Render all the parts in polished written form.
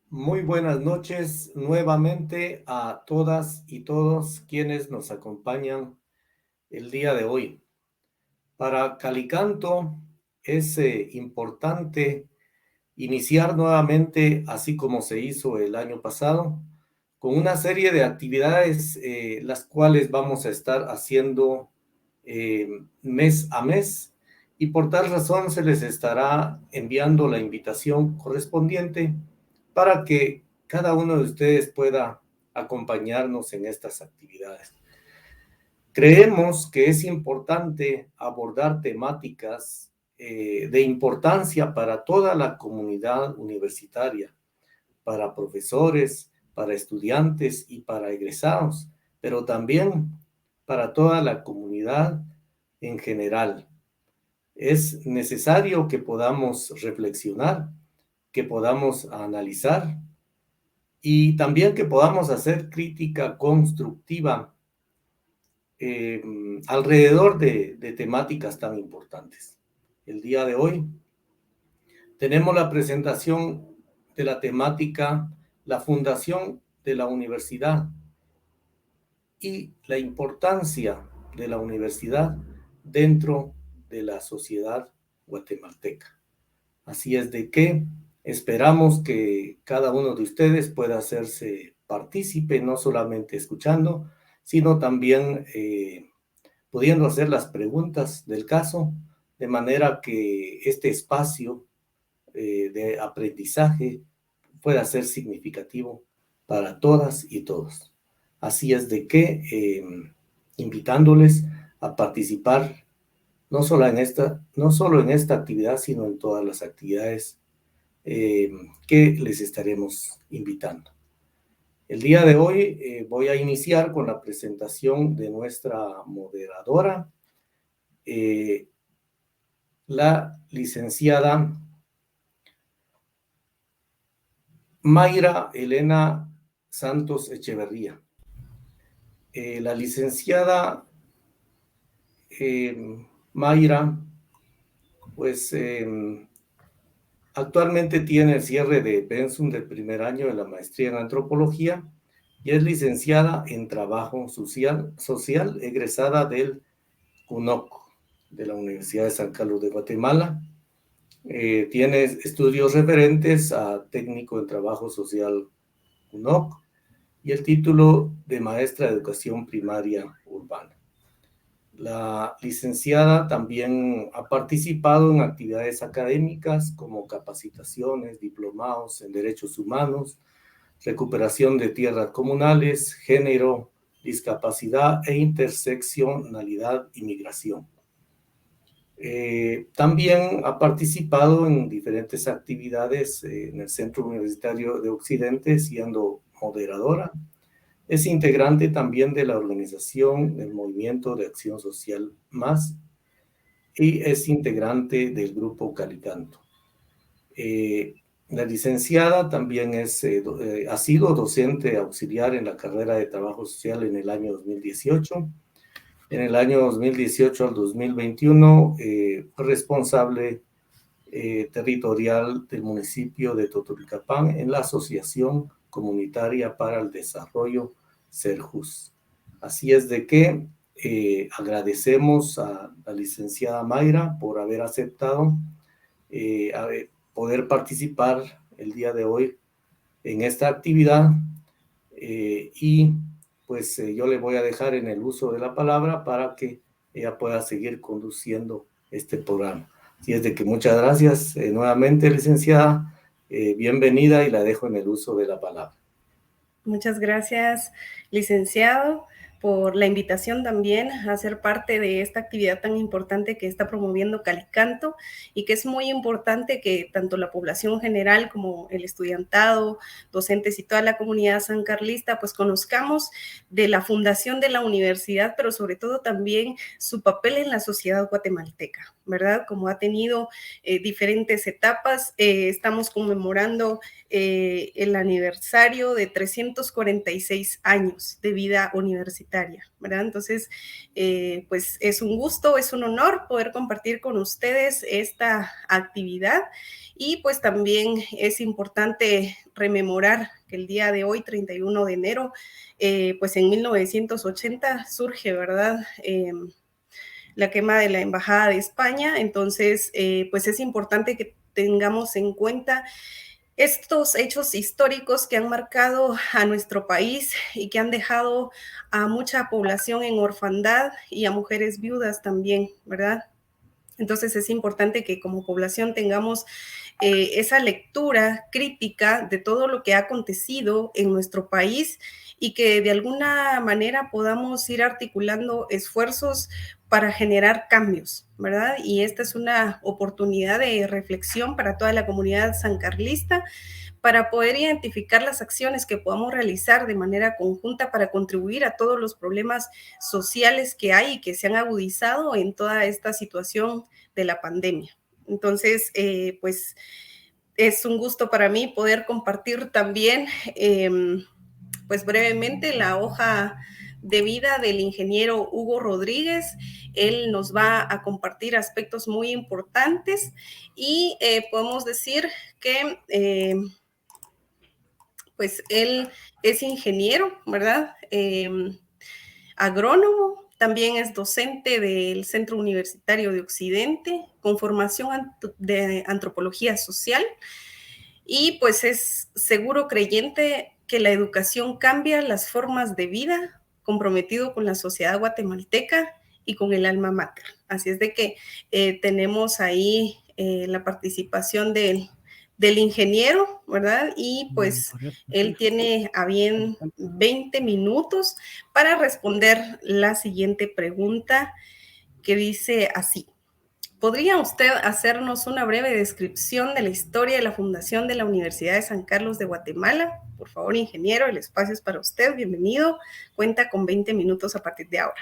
Muy buenas noches nuevamente a todas y todos quienes nos acompañan el día de hoy. Para Calicanto es importante iniciar nuevamente, así como se hizo el año pasado, con una serie de actividades las cuales vamos a estar haciendo mes a mes, y por tal razón se les estará enviando la invitación correspondiente para que cada uno de ustedes pueda acompañarnos en estas actividades. Creemos que es importante abordar temáticas de importancia para toda la comunidad universitaria, para profesores, para estudiantes y para egresados, pero también para toda la comunidad en general. Es necesario que podamos reflexionar, que podamos analizar y también que podamos hacer crítica constructiva eh, alrededor de temáticas tan importantes. El día de hoy tenemos la presentación de la temática La fundación de la universidad y la importancia de la universidad dentro de la sociedad guatemalteca. Así es de que esperamos que cada uno de ustedes pueda hacerse partícipe, no solamente escuchando, sino también pudiendo hacer las preguntas del caso, de manera que este espacio de aprendizaje pueda ser significativo para todas y todos. Así es de que invitándoles a participar no solo en esta actividad, sino en todas las actividades que les estaremos invitando. El día de hoy voy a iniciar con la presentación de nuestra moderadora, la licenciada Mayra Elena Santos Echeverría. La licenciada Mayra, pues actualmente tiene el cierre de pensum del primer año de la maestría en antropología y es licenciada en trabajo social egresada del CUNOC, de la Universidad de San Carlos de Guatemala. Tiene estudios referentes a técnico en trabajo social CUNOC y el título de maestra de educación primaria urbana. La licenciada también ha participado en actividades académicas como capacitaciones, diplomados en derechos humanos, recuperación de tierras comunales, género, discapacidad e interseccionalidad y migración. También ha participado en diferentes actividades en el Centro Universitario de Occidente, siendo moderadora. Es integrante también de la organización del Movimiento de Acción Social Más y es integrante del grupo Calicanto. La licenciada también ha sido docente auxiliar en la carrera de Trabajo Social en el año 2018. En el año 2018 al 2021 fue responsable territorial del municipio de Totonicapán en la Asociación Comunitaria para el Desarrollo Serjus. Así es de que agradecemos a la licenciada Mayra por haber aceptado poder participar el día de hoy en esta actividad y pues yo le voy a dejar en el uso de la palabra para que ella pueda seguir conduciendo este programa. Así es de que muchas gracias nuevamente, licenciada. Bienvenida y la dejo en el uso de la palabra. Muchas gracias, licenciado, por la invitación también a ser parte de esta actividad tan importante que está promoviendo Calicanto y que es muy importante que tanto la población general como el estudiantado, docentes y toda la comunidad sancarlista pues conozcamos de la fundación de la universidad, pero sobre todo también su papel en la sociedad guatemalteca, ¿verdad? Como ha tenido diferentes etapas, estamos conmemorando el aniversario de 346 años de vida universitaria universitaria, ¿verdad? Entonces, pues es un gusto, es un honor poder compartir con ustedes esta actividad y pues también es importante rememorar que el día de hoy, 31 de enero, pues en 1980 surge, ¿verdad? La quema de la Embajada de España, entonces, pues es importante que tengamos en cuenta estos hechos históricos que han marcado a nuestro país y que han dejado a mucha población en orfandad y a mujeres viudas también, ¿verdad? Entonces es importante que como población tengamos esa lectura crítica de todo lo que ha acontecido en nuestro país y que de alguna manera podamos ir articulando esfuerzos para generar cambios, ¿verdad? Y esta es una oportunidad de reflexión para toda la comunidad sancarlista para poder identificar las acciones que podamos realizar de manera conjunta para contribuir a todos los problemas sociales que hay y que se han agudizado en toda esta situación de la pandemia. Entonces, pues es un gusto para mí poder compartir también, pues brevemente, la hoja de vida del ingeniero Hugo Rodríguez. Él nos va a compartir aspectos muy importantes y podemos decir que pues él es ingeniero, ¿verdad? Agrónomo, también es docente del Centro Universitario de Occidente, con formación de antropología social, y pues es seguro creyente que la educación cambia las formas de vida, comprometido con la sociedad guatemalteca y con el alma mater. Así es de que tenemos ahí la participación del ingeniero, ¿verdad? Y pues él tiene a bien 20 minutos para responder la siguiente pregunta, que dice así: ¿podría usted hacernos una breve descripción de la historia de la fundación de la Universidad de San Carlos de Guatemala? Por favor, ingeniero, el espacio es para usted. Bienvenido. Cuenta con 20 minutos a partir de ahora.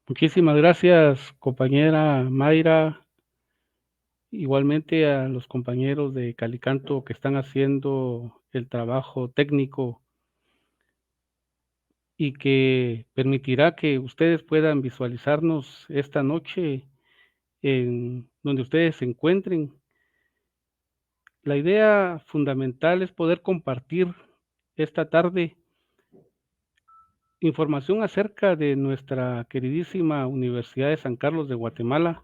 Muchísimas gracias, compañera Mayra. Igualmente a los compañeros de Calicanto que están haciendo el trabajo técnico y que permitirá que ustedes puedan visualizarnos esta noche en donde ustedes se encuentren. La idea fundamental es poder compartir esta tarde información acerca de nuestra queridísima Universidad de San Carlos de Guatemala,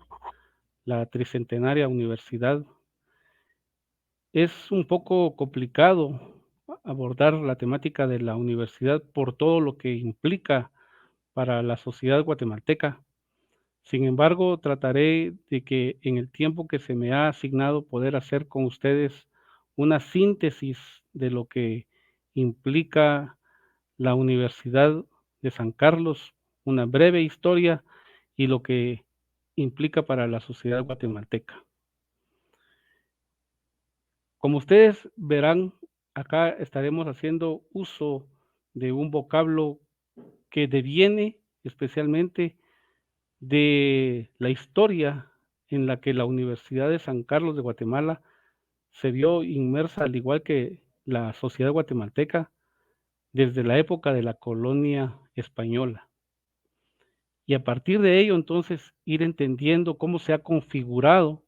la tricentenaria universidad. Es un poco complicado abordar la temática de la universidad por todo lo que implica para la sociedad guatemalteca. Sin embargo, trataré de que en el tiempo que se me ha asignado poder hacer con ustedes una síntesis de lo que implica la Universidad de San Carlos, una breve historia y lo que implica para la sociedad guatemalteca. Como ustedes verán, acá estaremos haciendo uso de un vocablo que deviene especialmente de la historia en la que la Universidad de San Carlos de Guatemala se vio inmersa, al igual que la sociedad guatemalteca, desde la época de la colonia española. Y a partir de ello, entonces, ir entendiendo cómo se ha configurado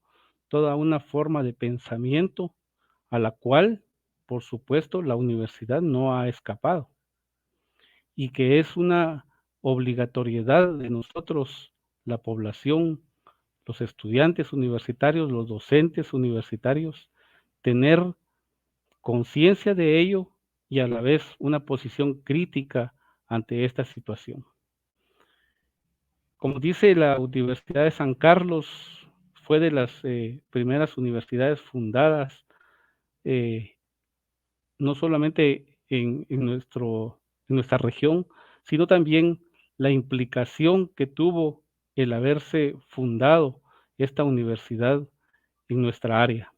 toda una forma de pensamiento a la cual, por supuesto, la universidad no ha escapado y que es una obligatoriedad de nosotros, la población, los estudiantes universitarios, los docentes universitarios, tener conciencia de ello y a la vez una posición crítica ante esta situación. Como dice la Universidad de San Carlos, fue de las primeras universidades fundadas no solamente en nuestra región, sino también la implicación que tuvo el haberse fundado esta universidad en nuestra área.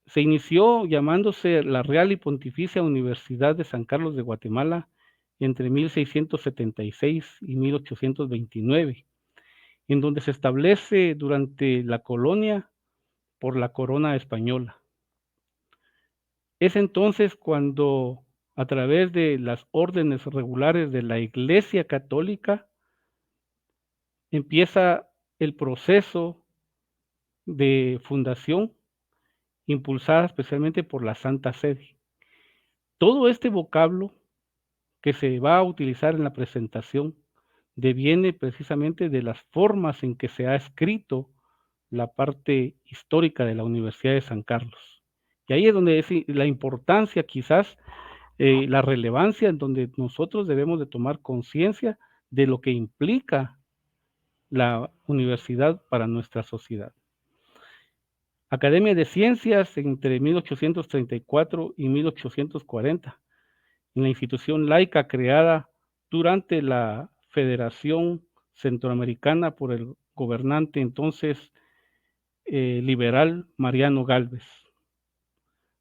Se inició llamándose la Real y Pontificia Universidad de San Carlos de Guatemala entre 1676 y 1829, en donde se establece durante la colonia por la corona española. Es entonces cuando a través de las órdenes regulares de la Iglesia Católica, empieza el proceso de fundación impulsada especialmente por la Santa Sede. Todo este vocablo que se va a utilizar en la presentación deviene precisamente de las formas en que se ha escrito la parte histórica de la Universidad de San Carlos. Y ahí es donde es la importancia, quizás, la relevancia en donde nosotros debemos de tomar conciencia de lo que implica la universidad para nuestra sociedad. Academia de Ciencias entre 1834 y 1840, una institución laica creada durante la Federación Centroamericana por el gobernante entonces liberal Mariano Gálvez.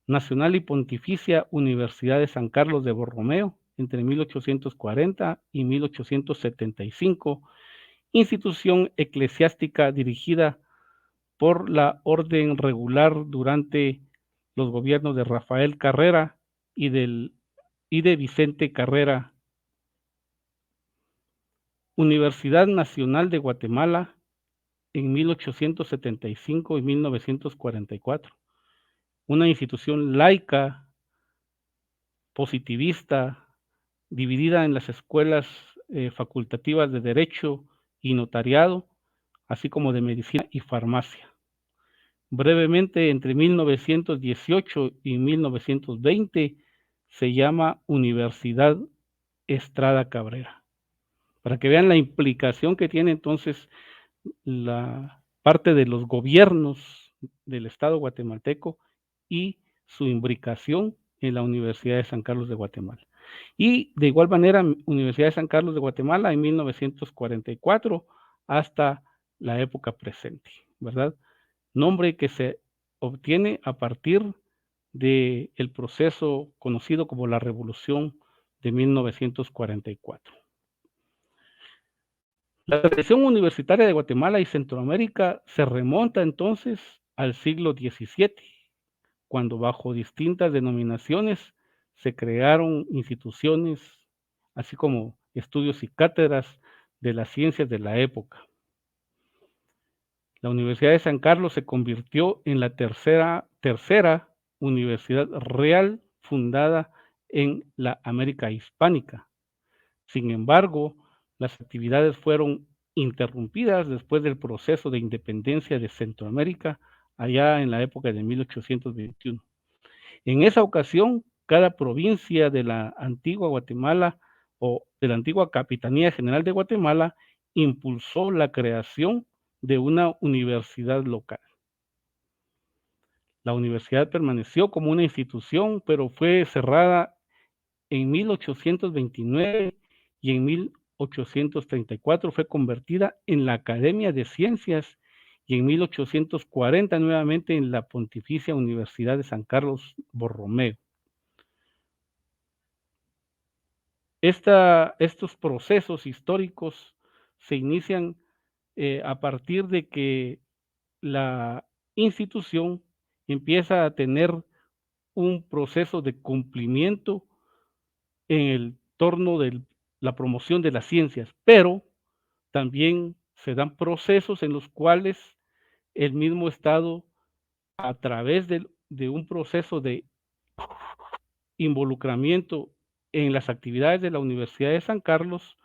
Nacional y Pontificia Universidad de San Carlos de Borromeo entre 1840 y 1875, institución eclesiástica dirigida por la orden regular durante los gobiernos de Rafael Carrera y de Vicente Carrera. Universidad Nacional de Guatemala en 1875 y 1944, una institución laica, positivista, dividida en las escuelas facultativas de Derecho y Notariado, así como de Medicina y Farmacia. Brevemente, entre 1918 y 1920 se llama Universidad Estrada Cabrera, para que vean la implicación que tiene entonces la parte de los gobiernos del Estado guatemalteco y su imbricación en la Universidad de San Carlos de Guatemala. Y de igual manera, Universidad de San Carlos de Guatemala en 1944 hasta la época presente, ¿verdad? Nombre que se obtiene a partir del proceso conocido como la Revolución de 1944. La tradición universitaria de Guatemala y Centroamérica se remonta entonces al siglo XVII, cuando bajo distintas denominaciones se crearon instituciones, así como estudios y cátedras de las ciencias de la época. La Universidad de San Carlos se convirtió en la tercera universidad real fundada en la América hispánica. Sin embargo, las actividades fueron interrumpidas después del proceso de independencia de Centroamérica, allá en la época de 1821. En esa ocasión, cada provincia de la antigua Guatemala o de la antigua Capitanía General de Guatemala impulsó la creación de una universidad local. La universidad permaneció como una institución, pero fue cerrada en 1829 y en 1834 fue convertida en la Academia de Ciencias y en 1840 nuevamente en la Pontificia Universidad de San Carlos Borromeo. Estos procesos históricos se inician a partir de que la institución empieza a tener un proceso de cumplimiento en el torno de la promoción de las ciencias, pero también se dan procesos en los cuales el mismo Estado, a través de un proceso de involucramiento en las actividades de la Universidad de San Carlos,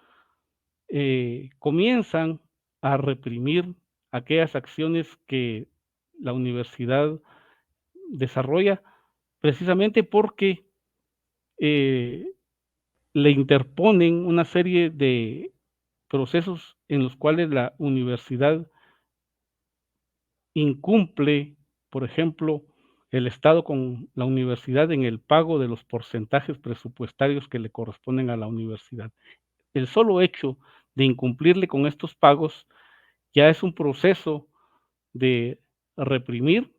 comienzan a reprimir aquellas acciones que la universidad desarrolla, precisamente porque le interponen una serie de procesos en los cuales la universidad incumple, por ejemplo, el Estado con la universidad en el pago de los porcentajes presupuestarios que le corresponden a la universidad. El solo hecho de incumplirle con estos pagos ya es un proceso de reprimir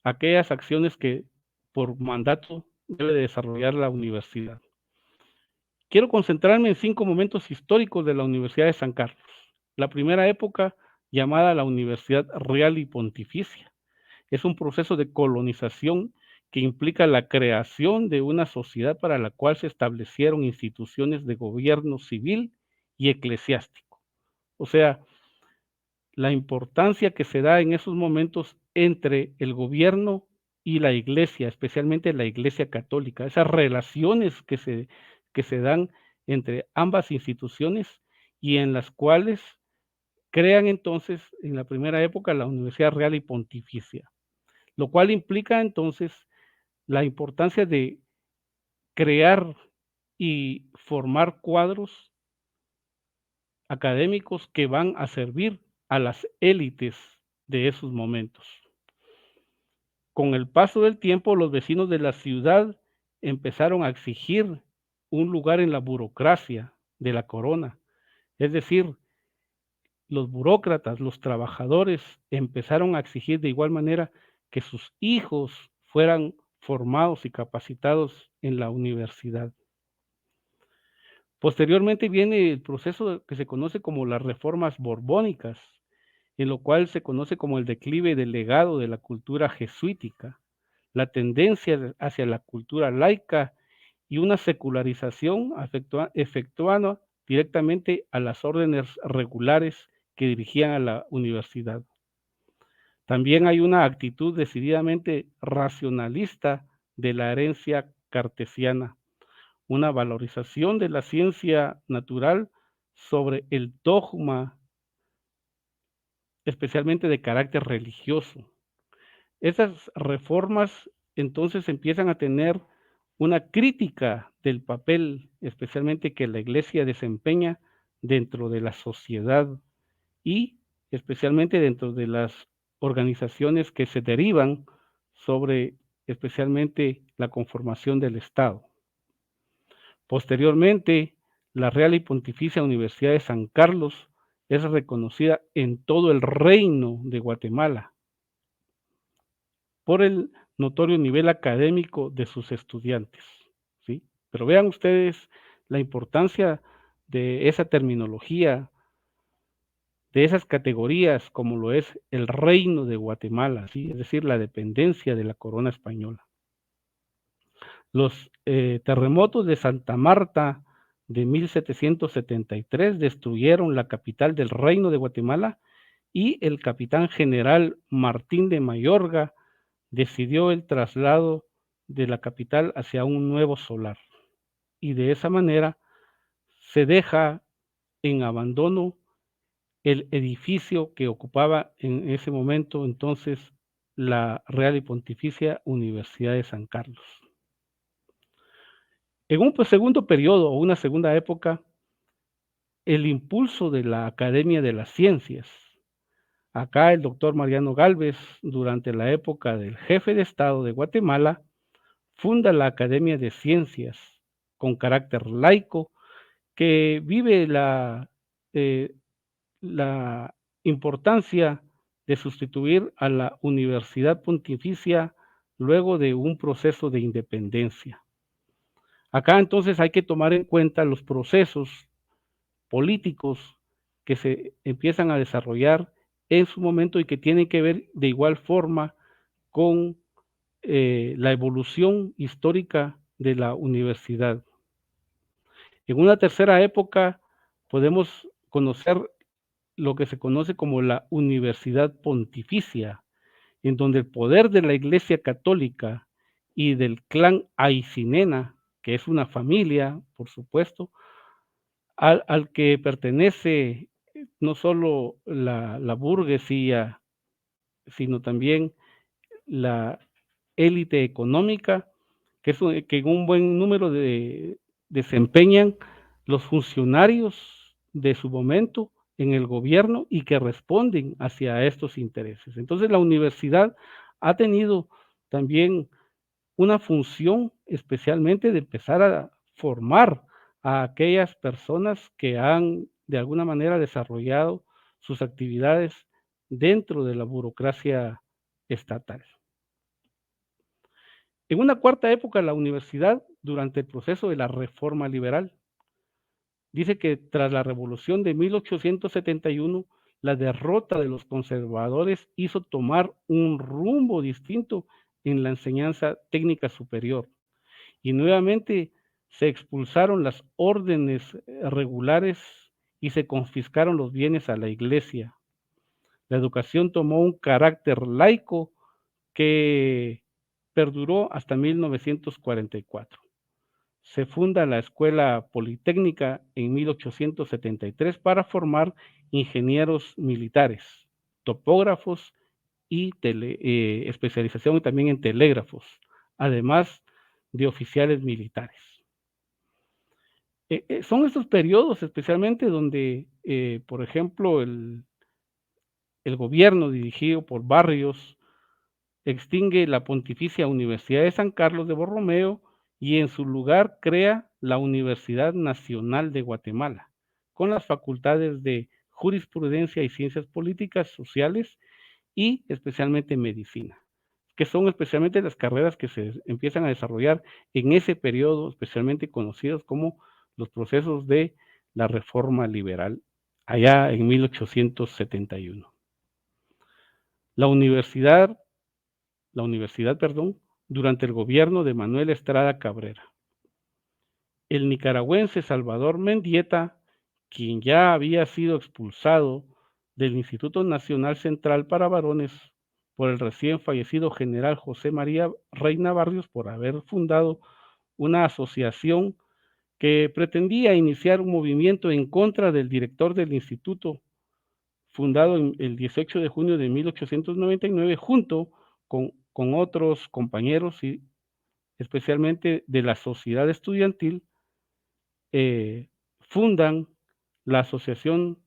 aquellas acciones que por mandato debe de desarrollar la universidad. Quiero concentrarme en 5 momentos históricos de la Universidad de San Carlos. La primera época, llamada la Universidad Real y Pontificia, es un proceso de colonización que implica la creación de una sociedad para la cual se establecieron instituciones de gobierno civil y eclesiástico. O sea, la importancia que se da en esos momentos entre el gobierno y la iglesia, especialmente la iglesia católica, esas relaciones que se dan entre ambas instituciones y en las cuales crean entonces en la primera época la Universidad Real y Pontificia, lo cual implica entonces la importancia de crear y formar cuadros académicos que van a servir a las élites de esos momentos. Con el paso del tiempo, los vecinos de la ciudad empezaron a exigir un lugar en la burocracia de la corona. Es decir, los burócratas, los trabajadores, empezaron a exigir de igual manera que sus hijos fueran formados y capacitados en la universidad. Posteriormente viene el proceso que se conoce como las reformas borbónicas, en lo cual se conoce como el declive del legado de la cultura jesuítica, la tendencia hacia la cultura laica y una secularización efectuada directamente a las órdenes regulares que dirigían a la universidad. También hay una actitud decididamente racionalista de la herencia cartesiana, una valorización de la ciencia natural sobre el dogma, especialmente de carácter religioso. Esas reformas entonces empiezan a tener una crítica del papel, especialmente que la Iglesia desempeña dentro de la sociedad y especialmente dentro de las organizaciones que se derivan sobre especialmente la conformación del Estado. Posteriormente, la Real y Pontificia Universidad de San Carlos es reconocida en todo el Reino de Guatemala por el notorio nivel académico de sus estudiantes, ¿sí? Pero vean ustedes la importancia de esa terminología, de esas categorías, como lo es el Reino de Guatemala, ¿sí? Es decir, la dependencia de la corona española. Los terremotos de Santa Marta de 1773 destruyeron la capital del Reino de Guatemala y el capitán general Martín de Mayorga decidió el traslado de la capital hacia un nuevo solar. Y de esa manera se deja en abandono el edificio que ocupaba en ese momento entonces la Real y Pontificia Universidad de San Carlos. En un segundo periodo o una segunda época, el impulso de la Academia de las Ciencias. Acá el doctor Mariano Gálvez, durante la época del jefe de Estado de Guatemala, funda la Academia de Ciencias con carácter laico que vive la importancia de sustituir a la Universidad Pontificia luego de un proceso de independencia. Acá entonces hay que tomar en cuenta los procesos políticos que se empiezan a desarrollar en su momento y que tienen que ver de igual forma con la evolución histórica de la universidad. En una tercera época podemos conocer lo que se conoce como la Universidad Pontificia, en donde el poder de la Iglesia Católica y del clan Aycinena, que es una familia, por supuesto, al que pertenece no solo la burguesía, sino también la élite económica, que en un buen número desempeñan los funcionarios de su momento en el gobierno y que responden hacia estos intereses. Entonces, la universidad ha tenido también una función especialmente de empezar a formar a aquellas personas que han de alguna manera desarrollado sus actividades dentro de la burocracia estatal. En una cuarta época, la universidad, durante el proceso de la reforma liberal, dice que tras la revolución de 1871, la derrota de los conservadores hizo tomar un rumbo distinto en la enseñanza técnica superior y nuevamente se expulsaron las órdenes regulares y se confiscaron los bienes a la iglesia. La educación tomó un carácter laico que perduró hasta 1944. Se funda la Escuela Politécnica en 1873 para formar ingenieros militares, topógrafos y especialización también en telégrafos, además de oficiales militares. Son estos periodos especialmente donde, por ejemplo, el gobierno dirigido por Barrios extingue la Pontificia Universidad de San Carlos de Borromeo y en su lugar crea la Universidad Nacional de Guatemala, con las facultades de Jurisprudencia y Ciencias Políticas, Sociales y especialmente Medicina, que son especialmente las carreras que se empiezan a desarrollar en ese periodo, especialmente conocidos como los procesos de la Reforma Liberal, allá en 1871. La universidad, durante el gobierno de Manuel Estrada Cabrera. El nicaragüense Salvador Mendieta, quien ya había sido expulsado del Instituto Nacional Central para Varones por el recién fallecido general José María Reina Barrios por haber fundado una asociación que pretendía iniciar un movimiento en contra del director del instituto, fundado el 18 de junio de 1899, junto con otros compañeros y especialmente de la sociedad estudiantil, fundan la Asociación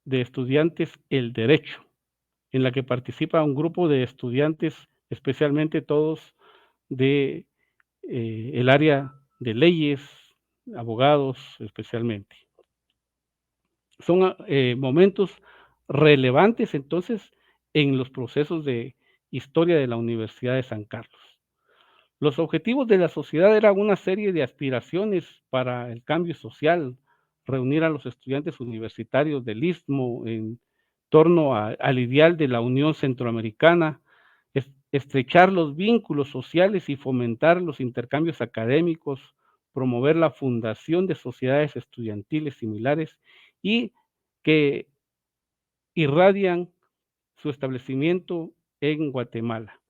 de Estudiantes El Derecho, en la que participa un grupo de estudiantes, especialmente todos de el área de leyes, abogados especialmente. Son momentos relevantes entonces en los procesos de historia de la Universidad de San Carlos. Los objetivos de la sociedad eran una serie de aspiraciones para el cambio social, reunir a los estudiantes universitarios del Istmo en torno al ideal de la Unión Centroamericana, estrechar los vínculos sociales y fomentar los intercambios académicos, promover la fundación de sociedades estudiantiles similares y que irradian su establecimiento en Guatemala.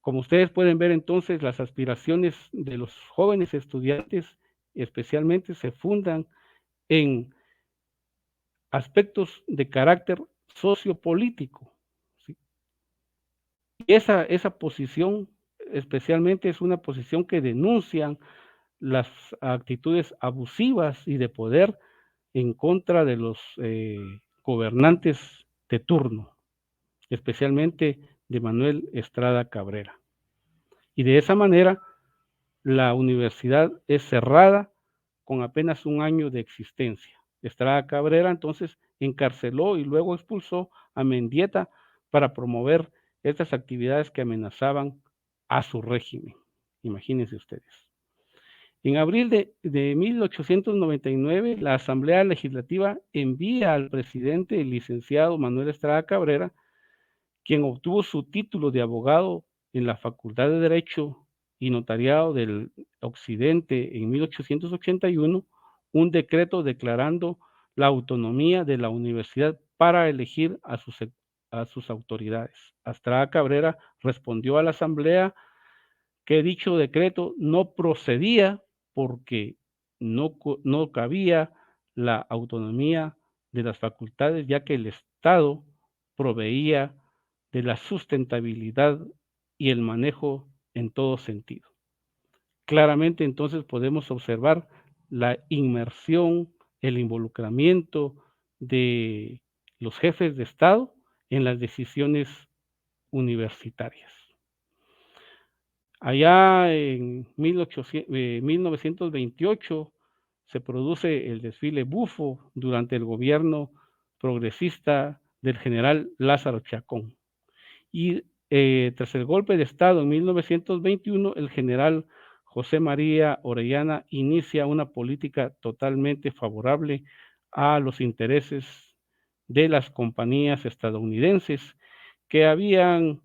Como ustedes pueden ver entonces, las aspiraciones de los jóvenes estudiantes especialmente se fundan en aspectos de carácter sociopolítico, ¿sí? Y esa posición especialmente es una posición que denuncian las actitudes abusivas y de poder en contra de los gobernantes de turno, especialmente de Manuel Estrada Cabrera. Y de esa manera, la universidad es cerrada con apenas un año de existencia. Estrada Cabrera entonces encarceló y luego expulsó a Mendieta para promover estas actividades que amenazaban a su régimen. Imagínense ustedes. En abril de 1899, la Asamblea Legislativa envía al presidente, el licenciado Manuel Estrada Cabrera, quien obtuvo su título de abogado en la Facultad de Derecho y Notariado del Occidente en 1881, un decreto declarando la autonomía de la universidad para elegir a sus autoridades. Estrada Cabrera respondió a la Asamblea que dicho decreto no procedía porque no cabía la autonomía de las facultades, ya que el Estado proveía de la sustentabilidad y el manejo en todo sentido. Claramente entonces podemos observar la inmersión, el involucramiento de los jefes de Estado en las decisiones universitarias. Allá en 1928 se produce el desfile bufo durante el gobierno progresista del general Lázaro Chacón. Y tras el golpe de Estado en 1921, el general José María Orellana inicia una política totalmente favorable a los intereses de las compañías estadounidenses que habían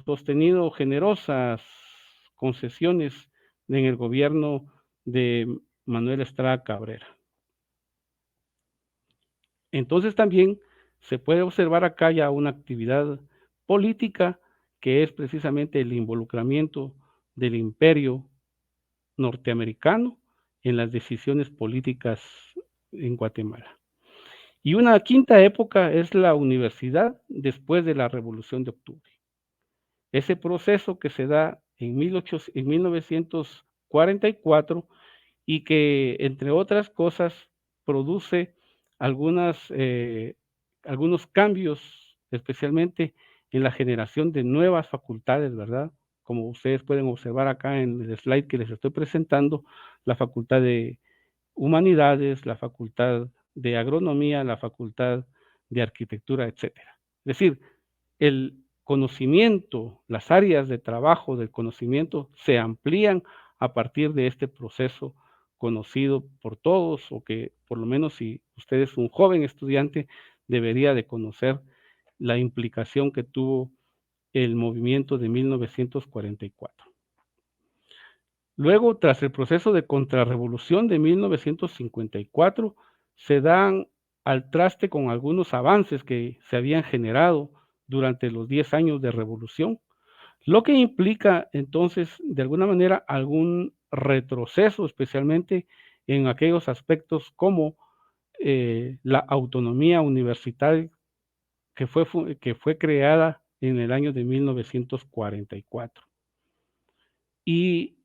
sostenido generosas concesiones en el gobierno de Manuel Estrada Cabrera. Entonces también se puede observar acá ya una actividad política que es precisamente el involucramiento del imperio norteamericano en las decisiones políticas en Guatemala. Y una quinta época es la universidad después de la Revolución de Octubre. Ese proceso que se da en 1944 y que, entre otras cosas, produce algunos cambios, especialmente en la generación de nuevas facultades, ¿verdad? Como ustedes pueden observar acá en el slide que les estoy presentando, la Facultad de Humanidades, la Facultad de Agronomía, la Facultad de Arquitectura, etcétera. Es decir, el conocimiento, las áreas de trabajo del conocimiento se amplían a partir de este proceso conocido por todos, o que por lo menos si usted es un joven estudiante, debería de conocer la implicación que tuvo el movimiento de 1944. Luego, tras el proceso de contrarrevolución de 1954, se dan al traste con algunos avances que se habían generado durante los 10 años de revolución, lo que implica entonces, de alguna manera, algún retroceso, especialmente en aquellos aspectos como la autonomía universitaria que fue creada en el año de 1944. Y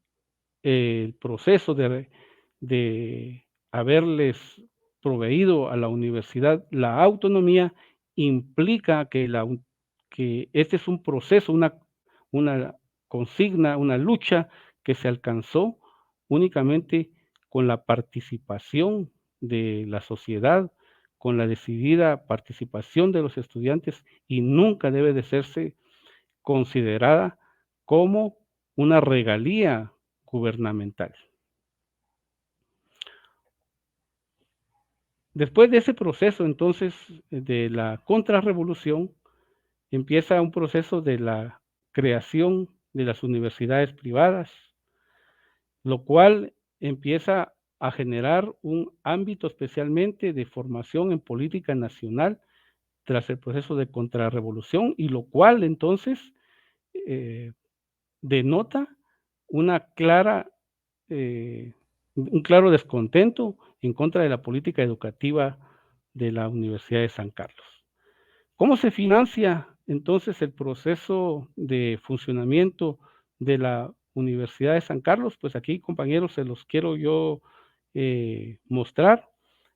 el proceso de haberles proveído a la universidad la autonomía implica que este es un proceso, una consigna, una lucha que se alcanzó únicamente con la participación de la sociedad, con la decidida participación de los estudiantes, y nunca debe de serse considerada como una regalía gubernamental. Después de ese proceso, entonces, de la contrarrevolución, empieza un proceso de la creación de las universidades privadas, lo cual empieza a generar un ámbito especialmente de formación en política nacional tras el proceso de contrarrevolución, y lo cual entonces eh, denota una clara, un claro descontento en contra de la política educativa de la Universidad de San Carlos. ¿Cómo se financia entonces el proceso de funcionamiento de la Universidad de San Carlos? Pues aquí, compañeros, se los quiero yo mostrar.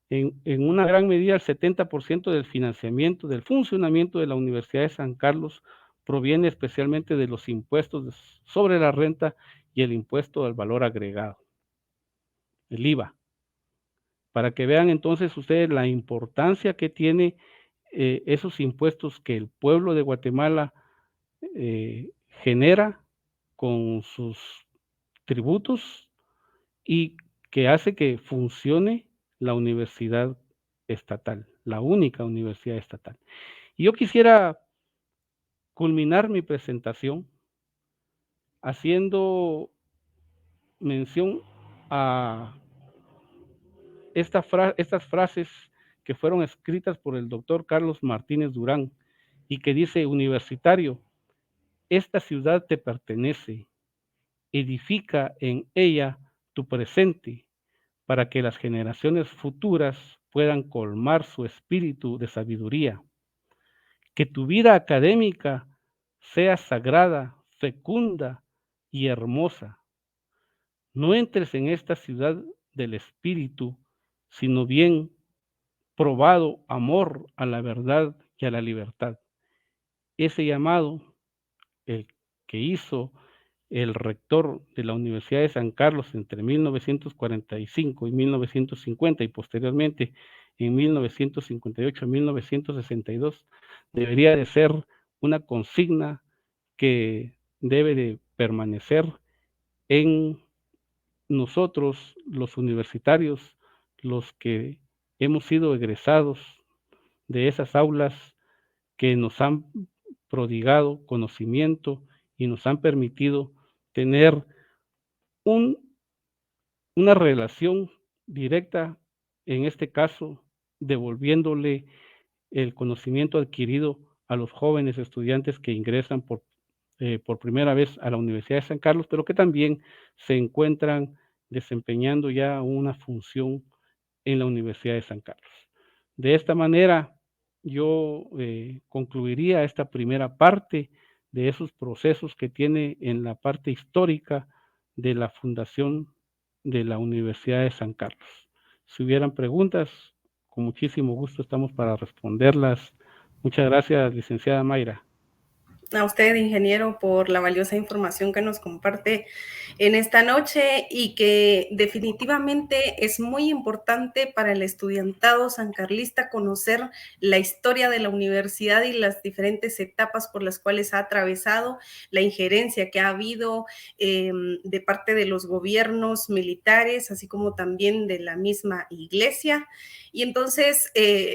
En una gran medida, el 70% del financiamiento, del funcionamiento de la Universidad de San Carlos proviene especialmente de los impuestos sobre la renta y el impuesto al valor agregado, el IVA, para que vean entonces ustedes la importancia que tiene esos impuestos que el pueblo de Guatemala genera con sus tributos y que hace que funcione la universidad estatal, la única universidad estatal. Y yo quisiera culminar mi presentación haciendo mención a estas frases que fueron escritas por el doctor Carlos Martínez Durán y que dice: universitario, esta ciudad te pertenece, edifica en ella tu presente para que las generaciones futuras puedan colmar su espíritu de sabiduría. Que tu vida académica sea sagrada, fecunda y hermosa. No entres en esta ciudad del espíritu, sino bien probado amor a la verdad y a la libertad. Ese llamado, el que hizo el rector de la Universidad de San Carlos entre 1945 y 1950 y posteriormente en 1958 y 1962, debería de ser una consigna que debe de permanecer en nosotros, los universitarios, los que hemos sido egresados de esas aulas que nos han prodigado conocimiento y nos han permitido tener una relación directa, en este caso, devolviéndole el conocimiento adquirido a los jóvenes estudiantes que ingresan por primera vez a la Universidad de San Carlos, pero que también se encuentran desempeñando ya una función en la Universidad de San Carlos. De esta manera, yo concluiría esta primera parte de esos procesos que tiene en la parte histórica de la fundación de la Universidad de San Carlos. Si hubieran preguntas, con muchísimo gusto estamos para responderlas. Muchas gracias, licenciada Mayra. A usted, ingeniero, por la valiosa información que nos comparte en esta noche y que definitivamente es muy importante para el estudiantado sancarlista conocer la historia de la universidad y las diferentes etapas por las cuales ha atravesado, la injerencia que ha habido de parte de los gobiernos militares, así como también de la misma iglesia. Y entonces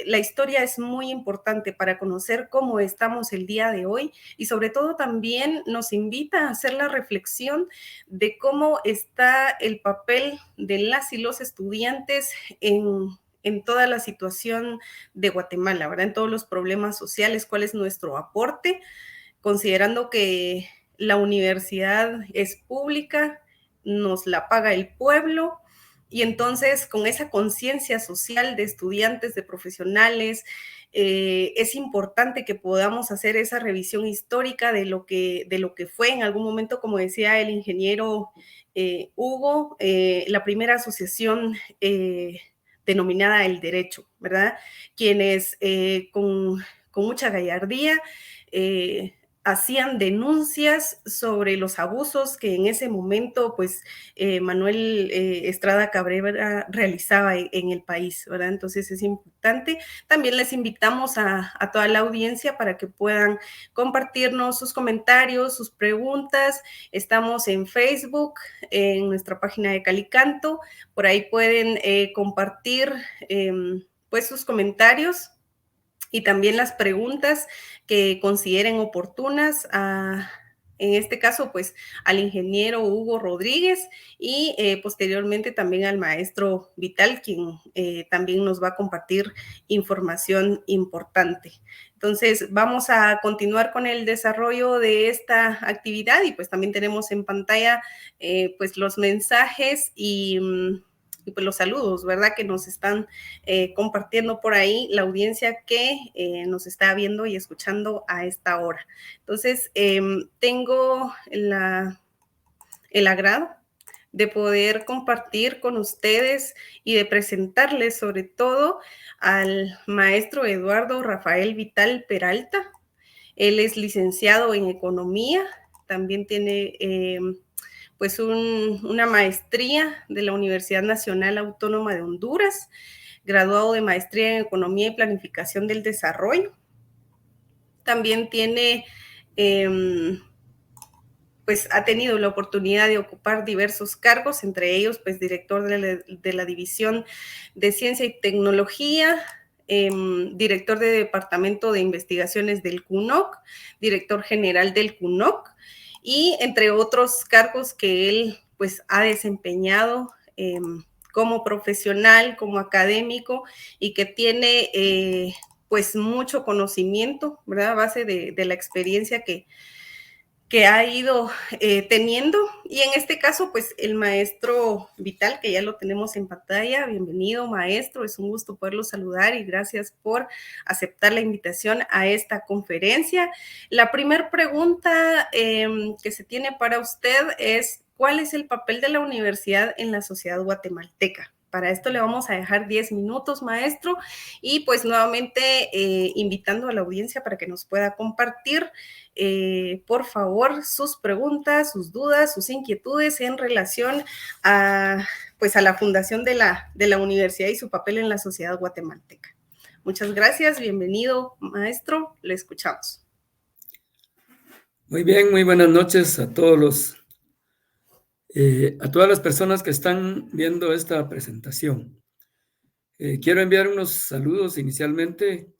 la historia es muy importante para conocer cómo estamos el día de hoy y sobre todo también nos invita a hacer la reflexión de cómo está el papel de las y los estudiantes en toda la situación de Guatemala, ¿verdad? En todos los problemas sociales, cuál es nuestro aporte, considerando que la universidad es pública, nos la paga el pueblo. Y entonces, con esa conciencia social de estudiantes, de profesionales, es importante que podamos hacer esa revisión histórica de lo que fue en algún momento, como decía el ingeniero Hugo, la primera asociación denominada El Derecho, ¿verdad? Quienes con mucha gallardía hacían denuncias sobre los abusos que en ese momento, pues, Manuel Estrada Cabrera realizaba en el país, ¿verdad? Entonces es importante. También les invitamos a toda la audiencia para que puedan compartirnos sus comentarios, sus preguntas. Estamos en Facebook, en nuestra página de Calicanto. Por ahí pueden compartir, pues, sus comentarios y también las preguntas que consideren oportunas en este caso, pues, al ingeniero Hugo Rodríguez y posteriormente también al maestro Vital, quien también nos va a compartir información importante. Entonces, vamos a continuar con el desarrollo de esta actividad y pues también tenemos en pantalla pues los mensajes y pues los saludos, ¿verdad? Que nos están compartiendo por ahí la audiencia que nos está viendo y escuchando a esta hora. Entonces, tengo el agrado de poder compartir con ustedes y de presentarles sobre todo al maestro Eduardo Rafael Vital Peralta. Él es licenciado en Economía, también tiene pues una maestría de la Universidad Nacional Autónoma de Honduras, graduado de maestría en Economía y Planificación del Desarrollo. También tiene, pues ha tenido la oportunidad de ocupar diversos cargos, entre ellos, pues, director de la División de Ciencia y Tecnología, director de Departamento de Investigaciones del CUNOC, director general del CUNOC, y entre otros cargos que él, pues, ha desempeñado como profesional, como académico, y que tiene, pues, mucho conocimiento, ¿verdad? A base de la experiencia que ha ido teniendo. Y en este caso, pues, el maestro Vital, que ya lo tenemos en pantalla. Bienvenido, maestro. Es un gusto poderlo saludar y gracias por aceptar la invitación a esta conferencia. La primera pregunta que se tiene para usted es: ¿cuál es el papel de la universidad en la sociedad guatemalteca? Para esto le vamos a dejar 10 minutos, maestro, y pues nuevamente invitando a la audiencia para que nos pueda compartir, por favor, sus preguntas, sus dudas, sus inquietudes en relación a, pues, a la fundación de la universidad y su papel en la sociedad guatemalteca. Muchas gracias, bienvenido, maestro, le escuchamos. Muy bien, muy buenas noches a todos a todas las personas que están viendo esta presentación. Quiero enviar unos saludos inicialmente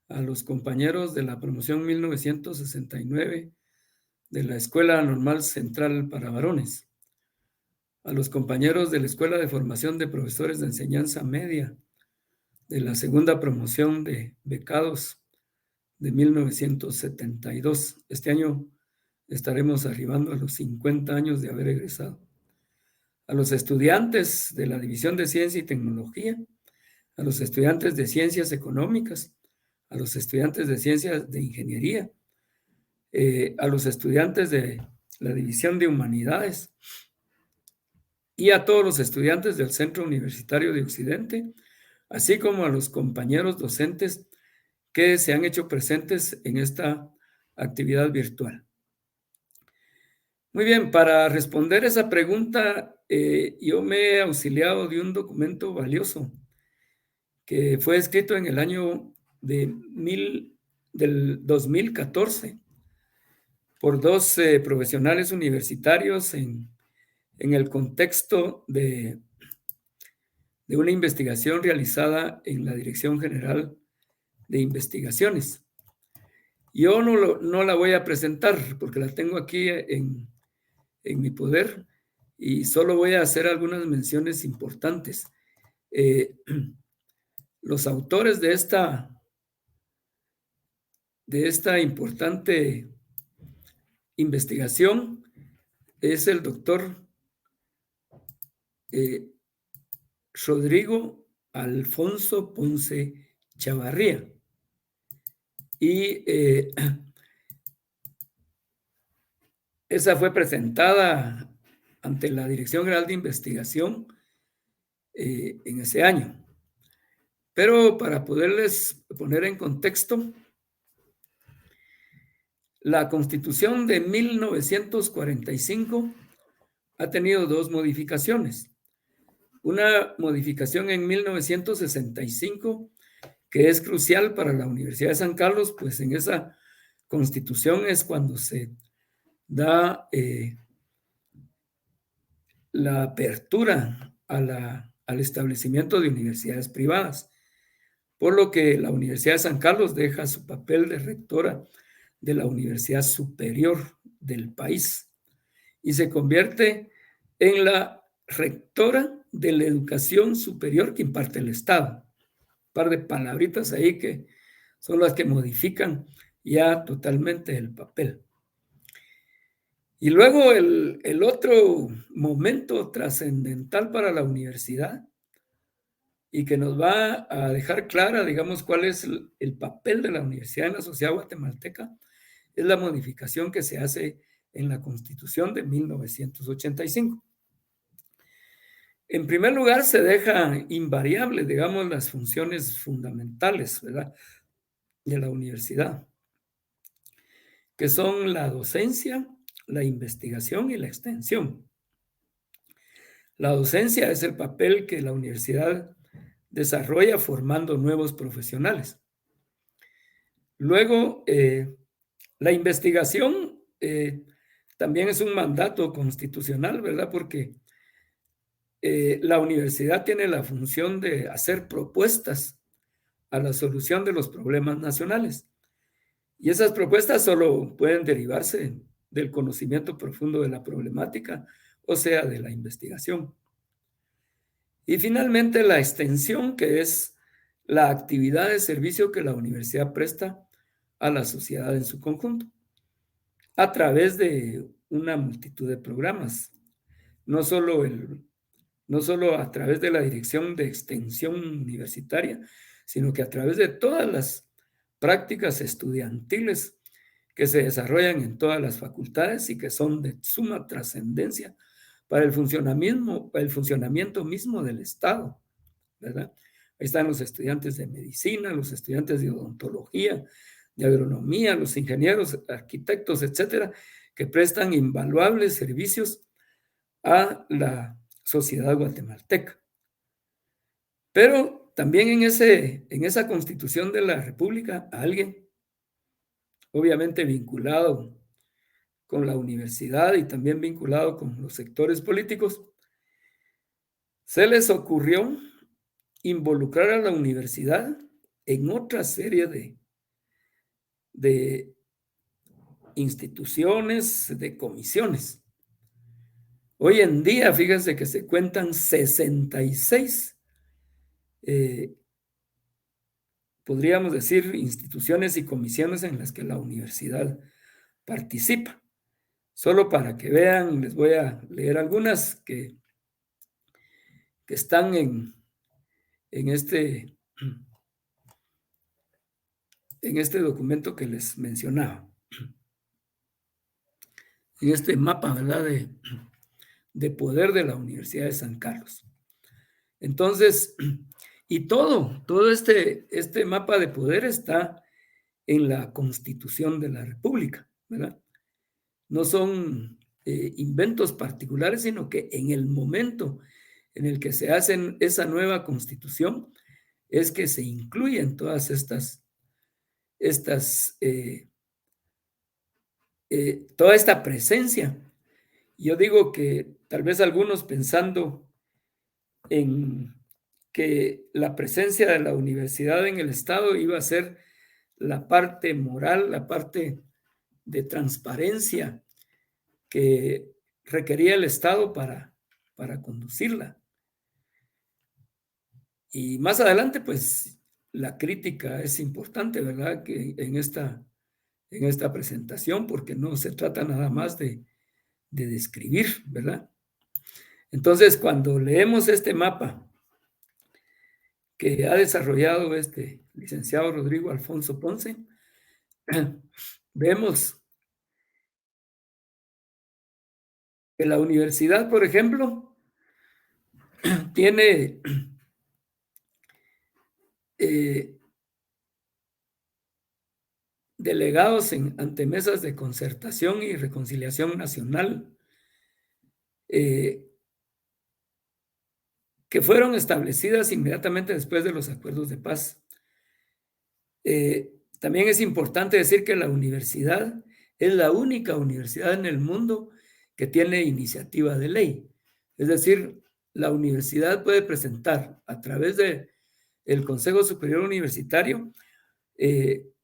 a los compañeros de la promoción 1969 de la Escuela Normal Central para Varones, a los compañeros de la Escuela de Formación de Profesores de Enseñanza Media, de la segunda promoción de becados de 1972. Este año estaremos arribando a los 50 años de haber egresado. A los estudiantes de la División de Ciencia y Tecnología, a los estudiantes de Ciencias Económicas, a los estudiantes de Ciencias de Ingeniería, a los estudiantes de la División de Humanidades y a todos los estudiantes del Centro Universitario de Occidente, así como a los compañeros docentes que se han hecho presentes en esta actividad virtual. Muy bien, para responder esa pregunta, yo me he auxiliado de un documento valioso que fue escrito en el año del 2014 por dos profesionales universitarios en el contexto de una investigación realizada en la Dirección General de Investigaciones. Yo no la voy a presentar porque la tengo aquí en mi poder y solo voy a hacer algunas menciones importantes. Los autores de esta importante investigación es el doctor Rodrigo Alfonso Ponce Chavarría. Y esa fue presentada ante la Dirección General de Investigación en ese año. Pero para poderles poner en contexto, la Constitución de 1945 ha tenido dos modificaciones. Una modificación en 1965, que es crucial para la Universidad de San Carlos, pues en esa Constitución es cuando se da la apertura al establecimiento de universidades privadas, por lo que la Universidad de San Carlos deja su papel de rectora de la universidad superior del país y se convierte en la rectora de la educación superior que imparte el Estado. Un par de palabritas ahí que son las que modifican ya totalmente el papel. Y luego el otro momento trascendental para la universidad y que nos va a dejar clara, digamos, cuál es el papel de la universidad en la sociedad guatemalteca, es la modificación que se hace en la Constitución de 1985. En primer lugar, se deja invariable, digamos, las funciones fundamentales, ¿verdad?, de la universidad, que son la docencia, la investigación y la extensión. La docencia es el papel que la universidad desarrolla formando nuevos profesionales. Luego, la investigación también es un mandato constitucional, ¿verdad? Porque la universidad tiene la función de hacer propuestas a la solución de los problemas nacionales. Y esas propuestas solo pueden derivarse del conocimiento profundo de la problemática, o sea, de la investigación. Y finalmente la extensión, que es la actividad de servicio que la universidad presta a la sociedad en su conjunto, a través de una multitud de programas, no solo a través de la Dirección de Extensión Universitaria, sino que a través de todas las prácticas estudiantiles que se desarrollan en todas las facultades y que son de suma trascendencia para el funcionamiento mismo del Estado, ¿verdad? Ahí están los estudiantes de medicina, los estudiantes de odontología, de agronomía, los ingenieros, arquitectos, etcétera, que prestan invaluables servicios a la sociedad guatemalteca. Pero también en esa Constitución de la República, alguien, obviamente vinculado con la universidad y también vinculado con los sectores políticos, se les ocurrió involucrar a la universidad en otra serie de instituciones, de comisiones. Hoy en día, fíjense que se cuentan 66, podríamos decir, instituciones y comisiones en las que la universidad participa. Solo para que vean, les voy a leer algunas que están en este documento que les mencionaba, en este mapa, ¿verdad?, de poder de la Universidad de San Carlos. Entonces, y todo este mapa de poder está en la Constitución de la República, ¿verdad? No son inventos particulares, sino que en el momento en el que se hace esa nueva Constitución es que se incluyen todas toda esta presencia. Yo digo que tal vez algunos pensando en que la presencia de la universidad en el Estado iba a ser la parte moral, la parte de transparencia que requería el Estado para conducirla. Y más adelante, pues, la crítica es importante, ¿verdad?, que en esta presentación, porque no se trata nada más de describir, ¿verdad? Entonces, cuando leemos este mapa que ha desarrollado este licenciado Rodrigo Alfonso Ponce, vemos que la universidad, por ejemplo, tiene delegados ante mesas de concertación y reconciliación nacional, que fueron establecidas inmediatamente después de los acuerdos de paz. También es importante decir que la universidad es la única universidad en el mundo que tiene iniciativa de ley. Es decir, la universidad puede presentar a través del Consejo Superior Universitario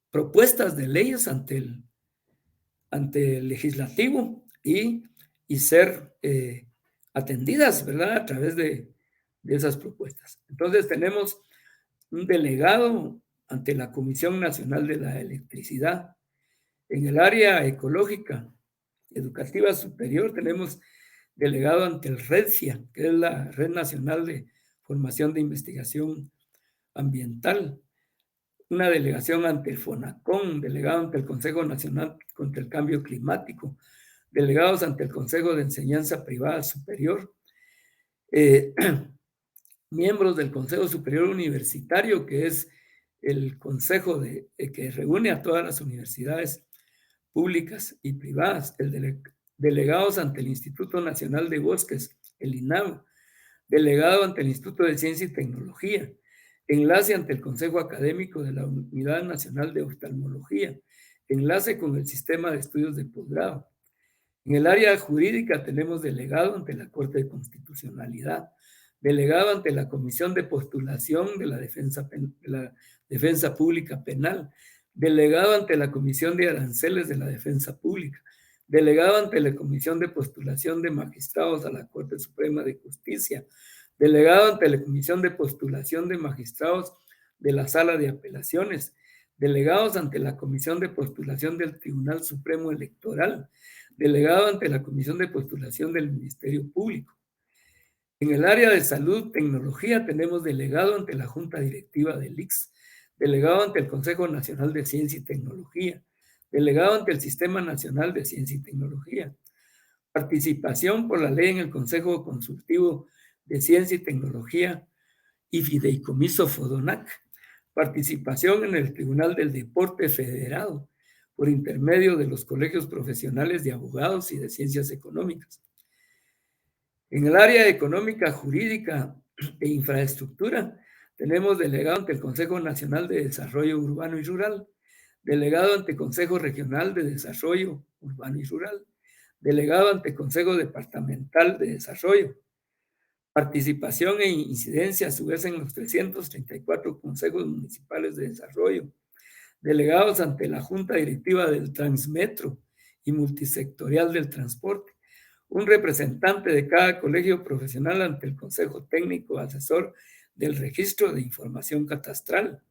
propuestas de leyes ante el legislativo y ser atendidas, ¿verdad?, a través de esas propuestas. Entonces tenemos un delegado ante la Comisión Nacional de la Electricidad. En el área ecológica, educativa superior, tenemos delegado ante el REDCIA, que es la Red Nacional de Formación de Investigación Ambiental. Una delegación ante el FONACON, delegado ante el Consejo Nacional contra el Cambio Climático, delegados ante el Consejo de Enseñanza Privada Superior, miembros del Consejo Superior Universitario, que es el consejo que reúne a todas las universidades públicas y privadas, delegados ante el Instituto Nacional de Bosques, el INAB, delegado ante el Instituto de Ciencia y Tecnología, enlace ante el Consejo Académico de la Unidad Nacional de Oftalmología, enlace con el Sistema de Estudios de Posgrado. En el área jurídica tenemos delegado ante la Corte de Constitucionalidad, delegado ante la Comisión de Postulación de la Defensa Pública Penal, delegado ante la Comisión de Aranceles de la Defensa Pública, delegado ante la Comisión de Postulación de Magistrados a la Corte Suprema de Justicia, delegado ante la Comisión de Postulación de Magistrados de la Sala de Apelaciones, delegados ante la Comisión de Postulación del Tribunal Supremo Electoral, delegado ante la Comisión de Postulación del Ministerio Público. En el área de salud, tecnología, tenemos delegado ante la Junta Directiva del ICS, delegado ante el Consejo Nacional de Ciencia y Tecnología, delegado ante el Sistema Nacional de Ciencia y Tecnología, participación por la ley en el Consejo Consultivo de Ciencia y Tecnología y Fideicomiso FODONAC, participación en el Tribunal del Deporte Federado por intermedio de los colegios profesionales de abogados y de ciencias económicas. En el área económica, jurídica e infraestructura, tenemos delegado ante el Consejo Nacional de Desarrollo Urbano y Rural, delegado ante el Consejo Regional de Desarrollo Urbano y Rural, delegado ante el Consejo Departamental de Desarrollo, participación e incidencia a su vez en los 334 consejos municipales de desarrollo, delegados ante la Junta Directiva del Transmetro y multisectorial del transporte, un representante de cada colegio profesional ante el Consejo Técnico Asesor del Registro de Información Catastral,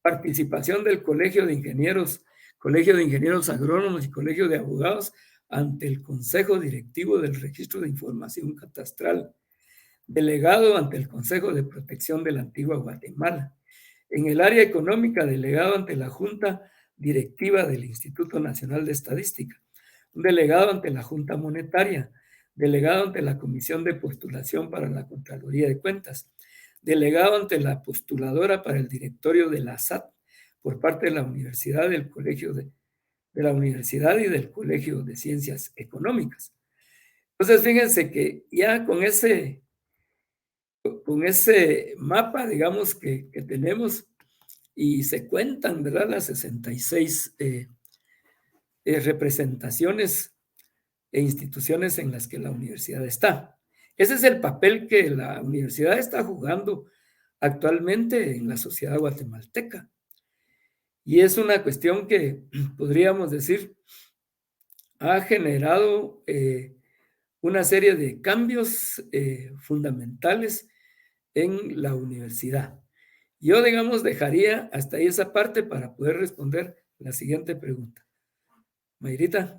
participación del Colegio de Ingenieros Agrónomos y Colegio de Abogados ante el Consejo Directivo del Registro de Información Catastral, delegado ante el Consejo de Protección de la Antigua Guatemala. En el área económica, delegado ante la Junta Directiva del Instituto Nacional de Estadística, un delegado ante la Junta Monetaria, delegado ante la Comisión de Postulación para la Contraloría de Cuentas, delegado ante la postuladora para el directorio de la SAT por parte de la Universidad, del Colegio de la Universidad y del Colegio de Ciencias Económicas. Entonces, fíjense que ya con ese mapa, digamos, que tenemos, y se cuentan, ¿verdad?, las 66 representaciones e instituciones en las que la universidad está. Ese es el papel que la universidad está jugando actualmente en la sociedad guatemalteca. Y es una cuestión que podríamos decir ha generado una serie de cambios fundamentales en la universidad. Yo, digamos, dejaría hasta ahí esa parte para poder responder la siguiente pregunta. Mayrita.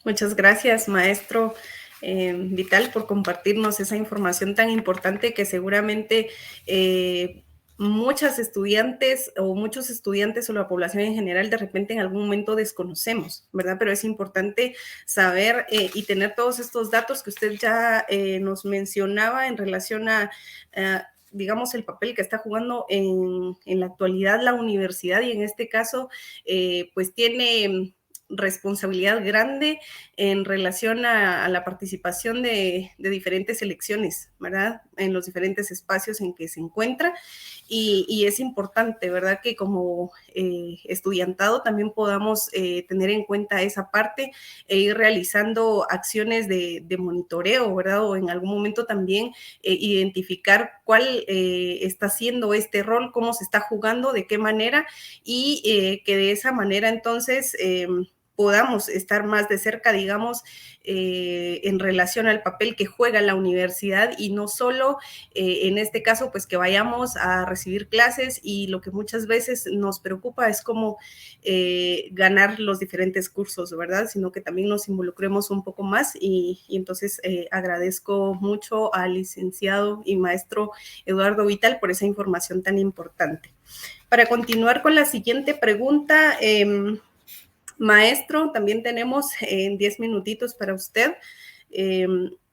Muchas gracias, maestro Vital, por compartirnos esa información tan importante que seguramente muchas estudiantes o muchos estudiantes o la población en general de repente en algún momento desconocemos, ¿verdad? Pero es importante saber y tener todos estos datos que usted ya nos mencionaba en relación a digamos, el papel que está jugando en la actualidad la universidad, y en este caso, pues tiene responsabilidad grande en relación a la participación de diferentes elecciones, ¿verdad? En los diferentes espacios en que se encuentra, y es importante, ¿verdad?, que como estudiantado también podamos tener en cuenta esa parte e ir realizando acciones de monitoreo, ¿verdad? O en algún momento también identificar cuál está siendo este rol, cómo se está jugando, de qué manera, y que de esa manera entonces podamos estar más de cerca, digamos, en relación al papel que juega la universidad, y no solo en este caso, pues que vayamos a recibir clases, y lo que muchas veces nos preocupa es cómo ganar los diferentes cursos, ¿verdad? Sino que también nos involucremos un poco más, y entonces agradezco mucho al licenciado y maestro Eduardo Vital por esa información tan importante. Para continuar con la siguiente pregunta, maestro, también tenemos 10 minutitos para usted.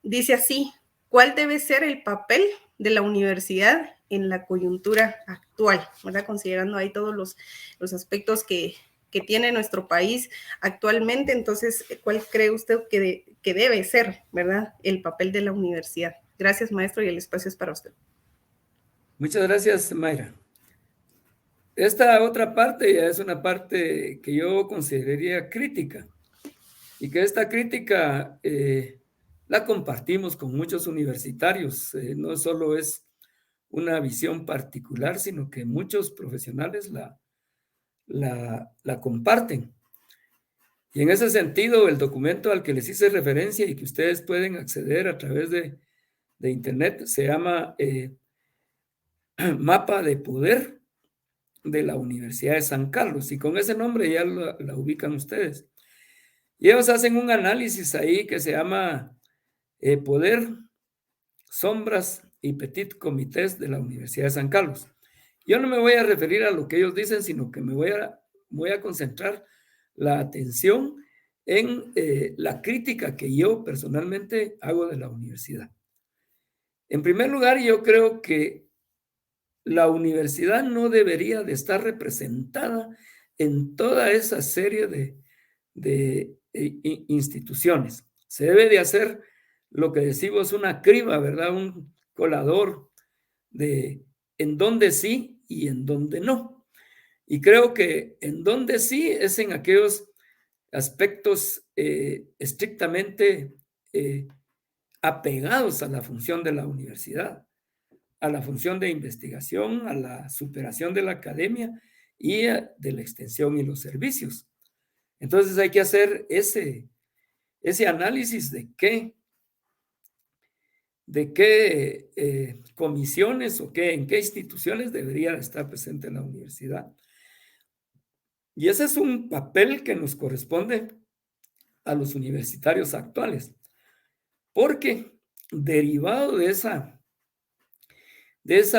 Dice así: ¿cuál debe ser el papel de la universidad en la coyuntura actual? ¿Verdad? Considerando ahí todos los aspectos que tiene nuestro país actualmente. Entonces, ¿cuál cree usted que debe ser, ¿verdad?, el papel de la universidad? Gracias, maestro, y el espacio es para usted. Muchas gracias, Mayra. Esta otra parte ya es una parte que yo consideraría crítica, y que esta crítica la compartimos con muchos universitarios. No solo es una visión particular, sino que muchos profesionales la comparten. Y en ese sentido, el documento al que les hice referencia y que ustedes pueden acceder a través de internet se llama Mapa de Poder de la Universidad de San Carlos, y con ese nombre ya la ubican ustedes. Y ellos hacen un análisis ahí que se llama Poder, Sombras y Petit Comités de la Universidad de San Carlos. Yo no me voy a referir a lo que ellos dicen, sino que me voy a concentrar la atención en la crítica que yo personalmente hago de la universidad. En primer lugar, yo creo que la universidad no debería de estar representada en toda esa serie de instituciones. Se debe de hacer lo que decimos una criba, ¿verdad? Un colador de en dónde sí y en dónde no. Y creo que en dónde sí es en aquellos aspectos estrictamente apegados a la función de la universidad, a la función de investigación, a la superación de la academia y de la extensión y los servicios. Entonces hay que hacer ese análisis de qué comisiones o en qué instituciones debería estar presente la universidad. Y ese es un papel que nos corresponde a los universitarios actuales, porque derivado de esa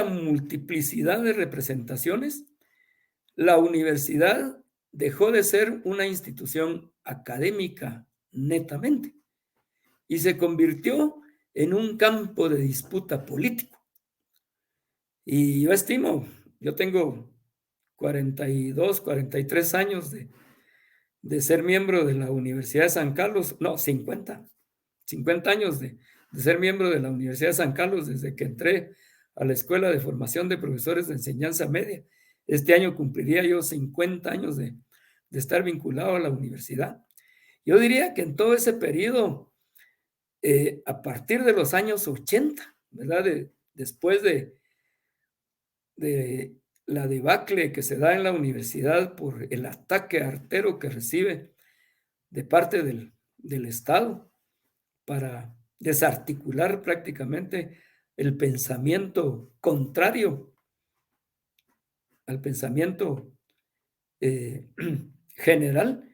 multiplicidad de representaciones, la universidad dejó de ser una institución académica netamente y se convirtió en un campo de disputa político. Y yo estimo, yo tengo 42, 43 años de ser miembro de la Universidad de San Carlos, no, 50 años de ser miembro de la Universidad de San Carlos desde que entré a la Escuela de Formación de Profesores de Enseñanza Media. Este año cumpliría yo 50 años de estar vinculado a la universidad. Yo diría que en todo ese periodo, a partir de los años 80, ¿verdad? Después de la debacle que se da en la universidad por el ataque artero que recibe de parte del Estado para desarticular prácticamente el pensamiento contrario al pensamiento general,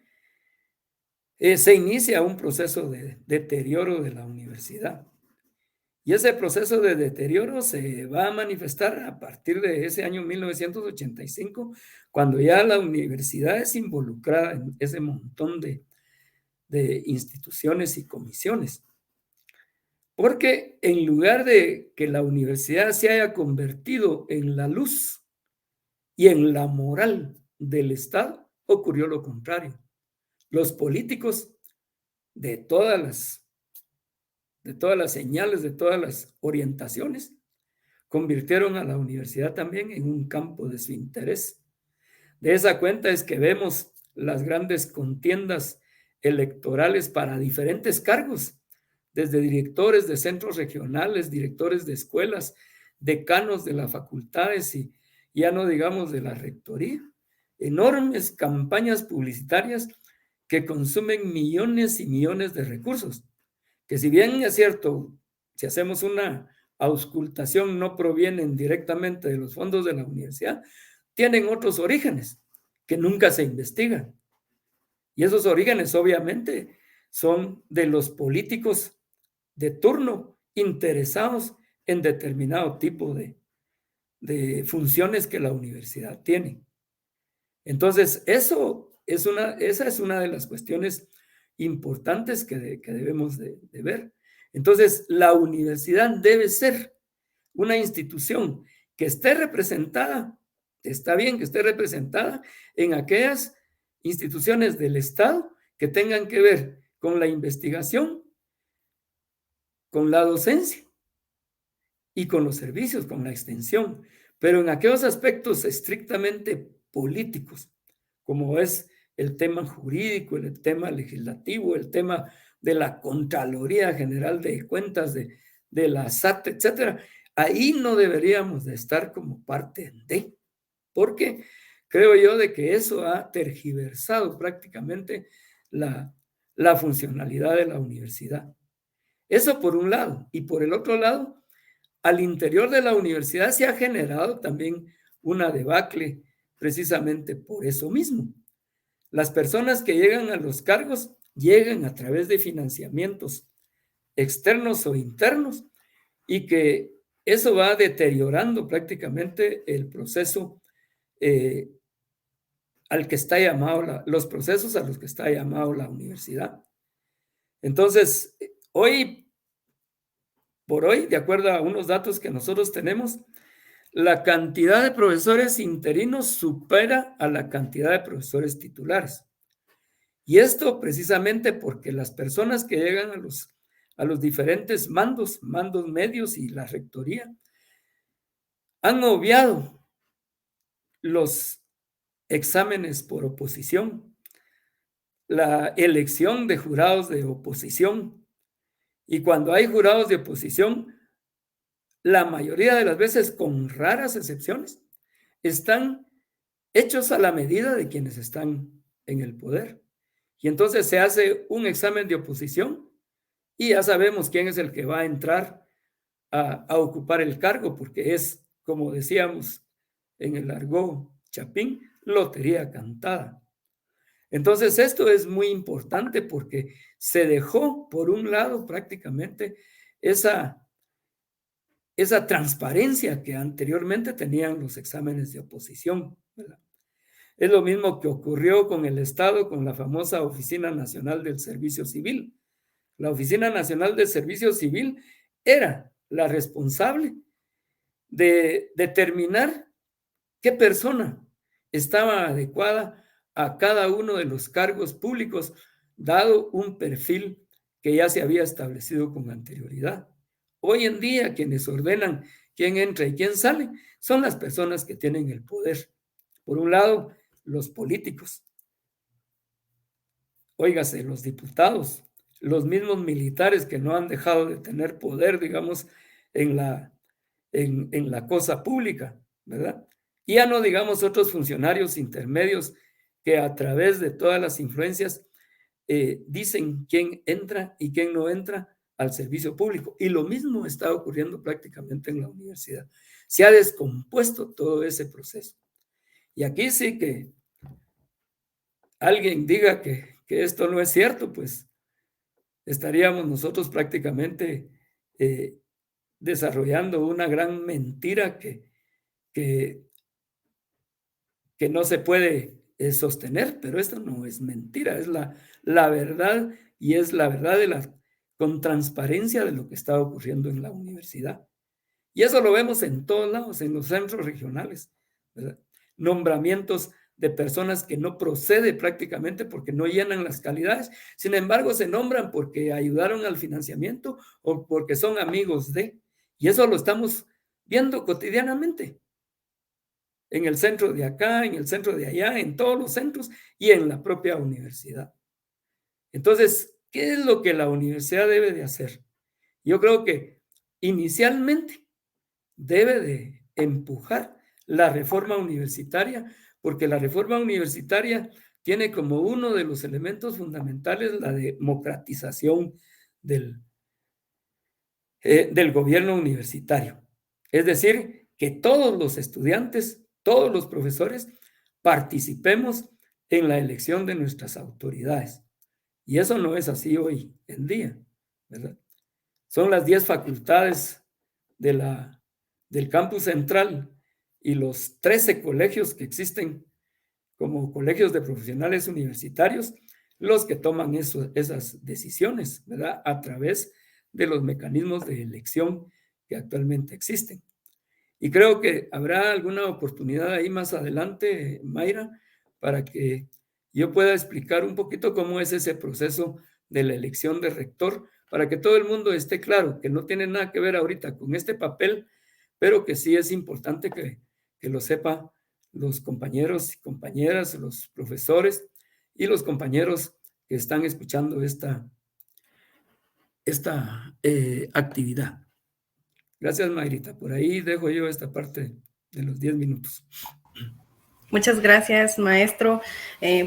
se inicia un proceso de deterioro de la universidad. Y ese proceso de deterioro se va a manifestar a partir de ese año 1985, cuando ya la universidad es involucrada en ese montón de instituciones y comisiones. Porque en lugar de que la universidad se haya convertido en la luz y en la moral del Estado, ocurrió lo contrario. Los políticos de todas las señales, de todas las orientaciones, convirtieron a la universidad también en un campo de su interés. De esa cuenta es que vemos las grandes contiendas electorales para diferentes cargos, desde directores de centros regionales, directores de escuelas, decanos de las facultades y ya no digamos de la rectoría. Enormes campañas publicitarias que consumen millones y millones de recursos, que si bien es cierto, si hacemos una auscultación, no provienen directamente de los fondos de la universidad, tienen otros orígenes que nunca se investigan. Y esos orígenes obviamente son de los políticos de turno interesados en determinado tipo de funciones que la universidad tiene. Entonces, esa es una de las cuestiones importantes que debemos de ver. Entonces, la universidad debe ser una institución que esté representada, está bien que esté representada en aquellas instituciones del Estado que tengan que ver con la investigación, con la docencia y con los servicios, con la extensión, pero en aquellos aspectos estrictamente políticos, como es el tema jurídico, el tema legislativo, el tema de la Contraloría General de Cuentas, de la SAT, etcétera, ahí no deberíamos de estar como parte de, porque creo yo de que eso ha tergiversado prácticamente la funcionalidad de la universidad. Eso por un lado. Y por el otro lado, al interior de la universidad se ha generado también una debacle precisamente por eso mismo. Las personas que llegan a los cargos llegan a través de financiamientos externos o internos y que eso va deteriorando prácticamente el proceso al que está llamado, los procesos a los que está llamado la universidad. Entonces, hoy por hoy, de acuerdo a unos datos que nosotros tenemos, la cantidad de profesores interinos supera a la cantidad de profesores titulares. Y esto precisamente porque las personas que llegan a los diferentes mandos medios y la rectoría, han obviado los exámenes por oposición, la elección de jurados de oposición. Y cuando hay jurados de oposición, la mayoría de las veces, con raras excepciones, están hechos a la medida de quienes están en el poder. Y entonces se hace un examen de oposición y ya sabemos quién es el que va a entrar a ocupar el cargo, porque es, como decíamos en el argot chapín, lotería cantada. Entonces esto es muy importante porque se dejó, por un lado, prácticamente esa transparencia que anteriormente tenían los exámenes de oposición, ¿verdad? Es lo mismo que ocurrió con el Estado, con la famosa Oficina Nacional del Servicio Civil. La Oficina Nacional del Servicio Civil era la responsable de determinar qué persona estaba adecuada a cada uno de los cargos públicos, dado un perfil que ya se había establecido con anterioridad. Hoy en día, quienes ordenan quién entra y quién sale son las personas que tienen el poder. Por un lado, los políticos. Óigase, los diputados, los mismos militares que no han dejado de tener poder, digamos, en la cosa pública, ¿verdad? Y ya no digamos otros funcionarios intermedios que a través de todas las influencias dicen quién entra y quién no entra al servicio público. Y lo mismo está ocurriendo prácticamente en la universidad. Se ha descompuesto todo ese proceso. Y aquí sí que alguien diga que esto no es cierto, pues estaríamos nosotros prácticamente desarrollando una gran mentira que no se puede sostener, pero esto no es mentira, es la verdad, y es la verdad con transparencia de lo que está ocurriendo en la universidad. Y eso lo vemos en todos lados, en los centros regionales, ¿verdad? Nombramientos de personas que no procede prácticamente porque no llenan las calidades, sin embargo se nombran porque ayudaron al financiamiento o porque son amigos de, y eso lo estamos viendo cotidianamente en el centro de acá, en el centro de allá, en todos los centros y en la propia universidad. Entonces, ¿qué es lo que la universidad debe de hacer? Yo creo que inicialmente debe de empujar la reforma universitaria, porque la reforma universitaria tiene como uno de los elementos fundamentales la democratización del gobierno universitario. Es decir, que todos los estudiantes, todos los profesores, participemos en la elección de nuestras autoridades. Y eso no es así hoy en día, ¿verdad? Son las 10 facultades del campus central y los 13 colegios que existen como colegios de profesionales universitarios los que toman esas decisiones, ¿verdad? A través de los mecanismos de elección que actualmente existen. Y creo que habrá alguna oportunidad ahí más adelante, Mayra, para que yo pueda explicar un poquito cómo es ese proceso de la elección de rector, para que todo el mundo esté claro que no tiene nada que ver ahorita con este papel, pero que sí es importante que lo sepan los compañeros y compañeras, los profesores y los compañeros que están escuchando esta actividad. Gracias, Mayrita. Por ahí dejo yo esta parte de los 10 minutos. Muchas gracias, maestro,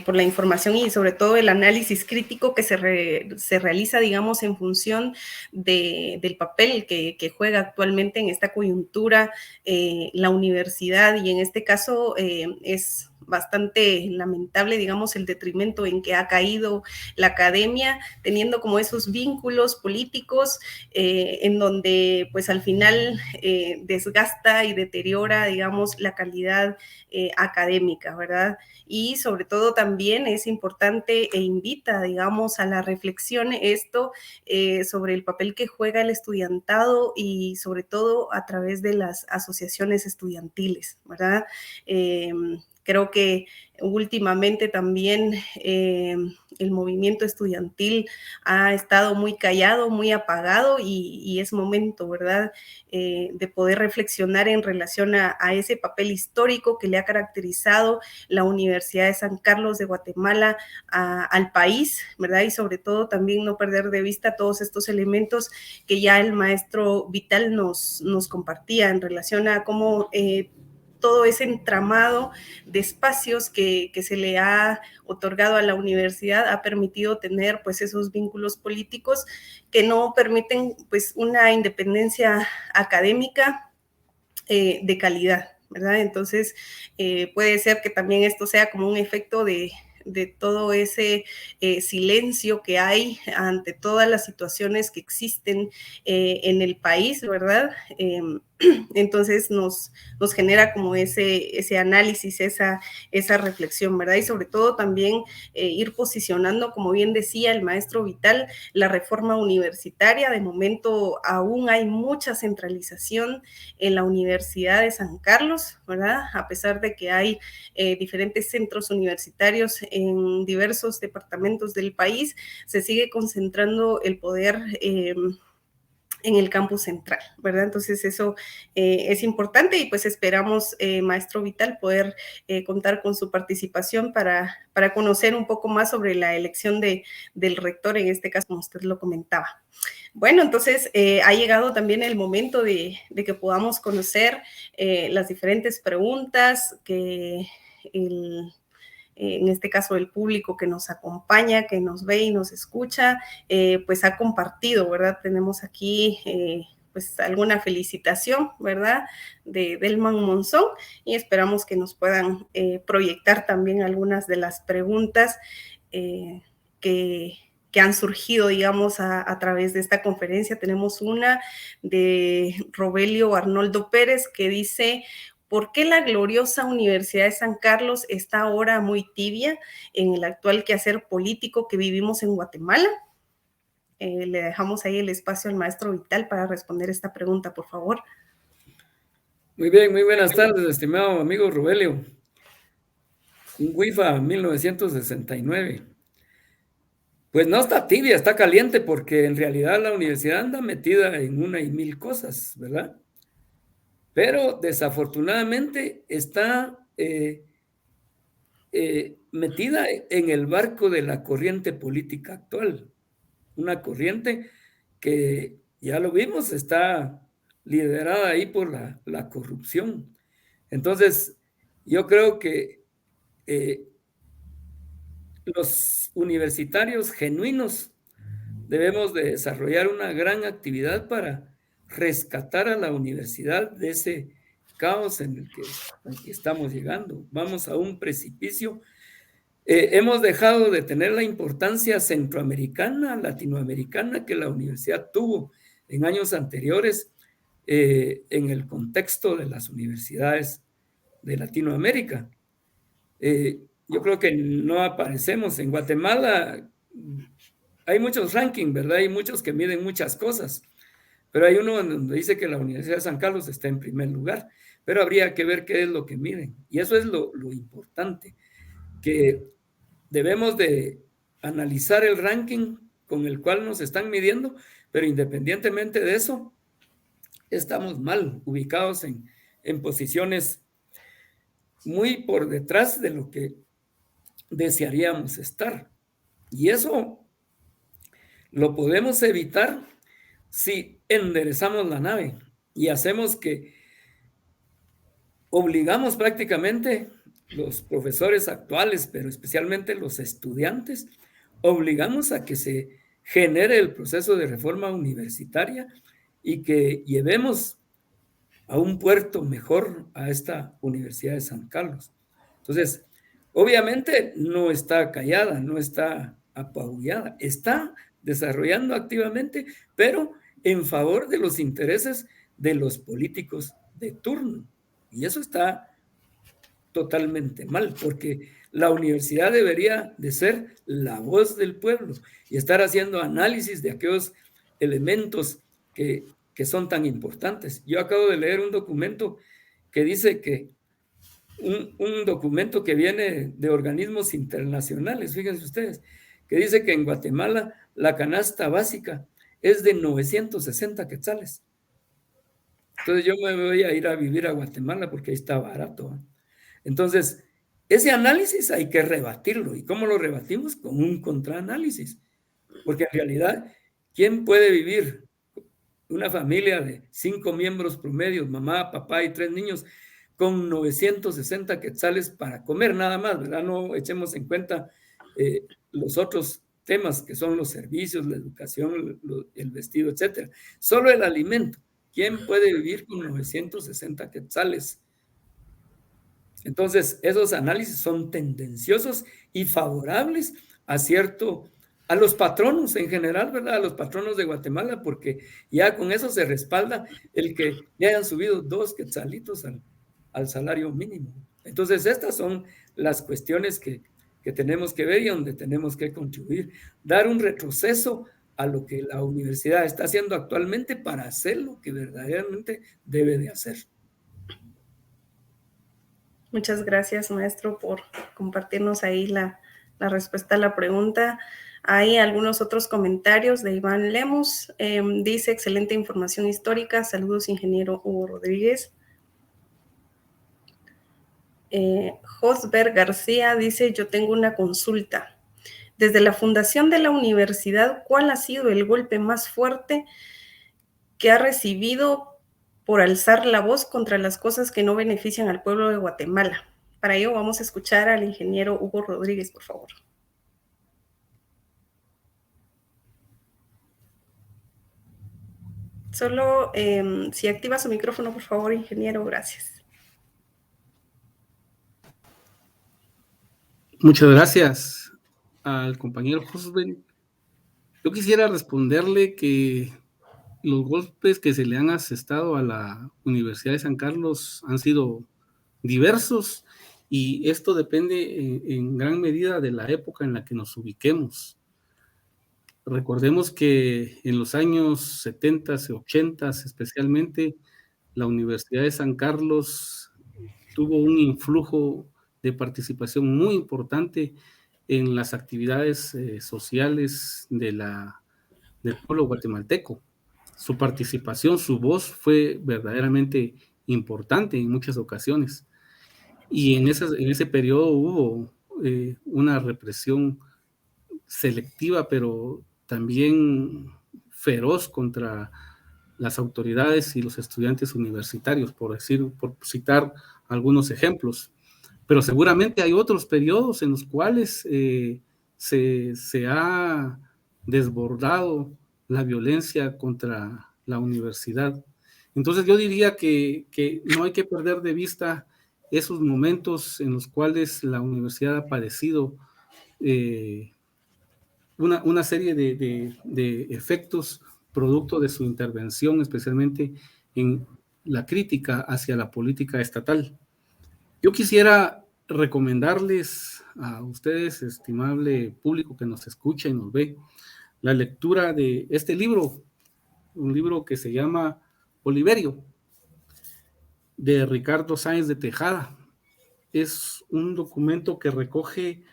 por la información y sobre todo el análisis crítico que se realiza, digamos, en función del papel que juega actualmente en esta coyuntura la universidad, y en este caso es bastante lamentable, digamos, el detrimento en que ha caído la academia, teniendo como esos vínculos políticos en donde pues al final desgasta y deteriora, digamos, la calidad académica, ¿verdad? Y sobre todo también es importante e invita, digamos, a la reflexión esto sobre el papel que juega el estudiantado y sobre todo a través de las asociaciones estudiantiles, ¿verdad? Creo que últimamente también el movimiento estudiantil ha estado muy callado, muy apagado y es momento, ¿verdad?, de poder reflexionar en relación a ese papel histórico que le ha caracterizado la Universidad de San Carlos de Guatemala al país, ¿verdad? Y sobre todo también no perder de vista todos estos elementos que ya el maestro Vital nos compartía en relación a cómo todo ese entramado de espacios que se le ha otorgado a la universidad ha permitido tener pues esos vínculos políticos que no permiten pues una independencia académica de calidad, ¿verdad? Entonces, puede ser que también esto sea como un efecto de todo ese silencio que hay ante todas las situaciones que existen en el país, ¿verdad? Entonces nos genera como ese análisis, esa reflexión, ¿verdad? Y sobre todo también ir posicionando, como bien decía el maestro Vital, la reforma universitaria. De momento aún hay mucha centralización en la Universidad de San Carlos, ¿verdad? A pesar de que hay diferentes centros universitarios en diversos departamentos del país, se sigue concentrando el poder en el campus central, ¿verdad? Entonces eso es importante y pues esperamos, maestro Vital, poder contar con su participación para conocer un poco más sobre la elección del rector, en este caso, como usted lo comentaba. Bueno, entonces ha llegado también el momento de que podamos conocer las diferentes preguntas que en este caso el público que nos acompaña, que nos ve y nos escucha, pues ha compartido, ¿verdad? Tenemos aquí pues alguna felicitación, ¿verdad? De Delman Monzón, y esperamos que nos puedan proyectar también algunas de las preguntas que han surgido, digamos, a través de esta conferencia. Tenemos una de Robelio Arnoldo Pérez que dice: ¿por qué la gloriosa Universidad de San Carlos está ahora muy tibia en el actual quehacer político que vivimos en Guatemala? Le dejamos ahí el espacio al maestro Vital para responder esta pregunta, por favor. Muy bien, muy buenas tardes, estimado amigo Robelio. Un WIFA 1969. Pues no está tibia, está caliente, porque en realidad la universidad anda metida en una y mil cosas, ¿verdad? Pero desafortunadamente está metida en el barco de la corriente política actual. Una corriente que, ya lo vimos, está liderada ahí por la corrupción. Entonces, yo creo que los universitarios genuinos debemos de desarrollar una gran actividad para rescatar a la universidad de ese caos en el que estamos llegando. Vamos a un precipicio. Hemos dejado de tener la importancia centroamericana, latinoamericana que la universidad tuvo en años anteriores en el contexto de las universidades de Latinoamérica. Yo creo que no aparecemos. En Guatemala hay muchos rankings, ¿verdad? Hay muchos que miden muchas cosas, pero hay uno donde dice que la Universidad de San Carlos está en primer lugar, pero habría que ver qué es lo que miden. Y eso es lo importante, que debemos de analizar el ranking con el cual nos están midiendo, pero independientemente de eso, estamos mal ubicados en posiciones muy por detrás de lo que desearíamos estar. Y eso lo podemos evitar si enderezamos la nave y hacemos que obligamos prácticamente los profesores actuales, pero especialmente los estudiantes, obligamos a que se genere el proceso de reforma universitaria y que llevemos a un puerto mejor a esta Universidad de San Carlos. Entonces, obviamente no está callada, no está apabullada, está desarrollando activamente, pero en favor de los intereses de los políticos de turno. Y eso está totalmente mal, porque la universidad debería de ser la voz del pueblo y estar haciendo análisis de aquellos elementos que son tan importantes. Yo acabo de leer un documento que dice que un documento que viene de organismos internacionales, fíjense ustedes, que dice que en Guatemala la canasta básica es de 960 quetzales. Entonces yo me voy a ir a vivir a Guatemala porque ahí está barato. Entonces, ese análisis hay que rebatirlo. ¿Y cómo lo rebatimos? Con un contraanálisis. Porque en realidad, ¿quién puede vivir? Una familia de 5 miembros promedios, mamá, papá y 3 niños, con 960 quetzales para comer nada más, ¿verdad? No echemos en cuenta los otros temas que son los servicios, la educación, el vestido, etcétera. Solo el alimento. ¿Quién puede vivir con 960 quetzales? Entonces, esos análisis son tendenciosos y favorables a los patronos en general, ¿verdad? A los patronos de Guatemala, porque ya con eso se respalda el que ya hayan subido 2 quetzalitos al salario mínimo. Entonces, estas son las cuestiones que tenemos que ver y donde tenemos que contribuir. Dar un retroceso a lo que la universidad está haciendo actualmente para hacer lo que verdaderamente debe de hacer. Muchas gracias, maestro, por compartirnos ahí la respuesta a la pregunta. Hay algunos otros comentarios de Iván Lemos. Dice, excelente información histórica. Saludos, ingeniero Hugo Rodríguez. Josber García dice, yo tengo una consulta. Desde la fundación de la universidad, ¿cuál ha sido el golpe más fuerte que ha recibido por alzar la voz contra las cosas que no benefician al pueblo de Guatemala? Para ello vamos a escuchar al ingeniero Hugo Rodríguez, por favor. Solo si activa su micrófono, por favor, ingeniero, gracias. Muchas gracias al compañero Josben. Yo quisiera responderle que los golpes que se le han asestado a la Universidad de San Carlos han sido diversos y esto depende en gran medida de la época en la que nos ubiquemos. Recordemos que en los años 70s y 80s especialmente, la Universidad de San Carlos tuvo un influjo de participación muy importante en las actividades sociales del pueblo guatemalteco. Su participación, su voz fue verdaderamente importante en muchas ocasiones. Y en ese periodo hubo una represión selectiva, pero también feroz contra las autoridades y los estudiantes universitarios, por citar algunos ejemplos. Pero seguramente hay otros periodos en los cuales se ha desbordado la violencia contra la universidad. Entonces yo diría que no hay que perder de vista esos momentos en los cuales la universidad ha padecido una serie de efectos producto de su intervención, especialmente en la crítica hacia la política estatal. Yo quisiera recomendarles a ustedes, estimable público que nos escucha y nos ve, la lectura de este libro, un libro que se llama Oliverio, de Ricardo Sáenz de Tejada. Es un documento que recoge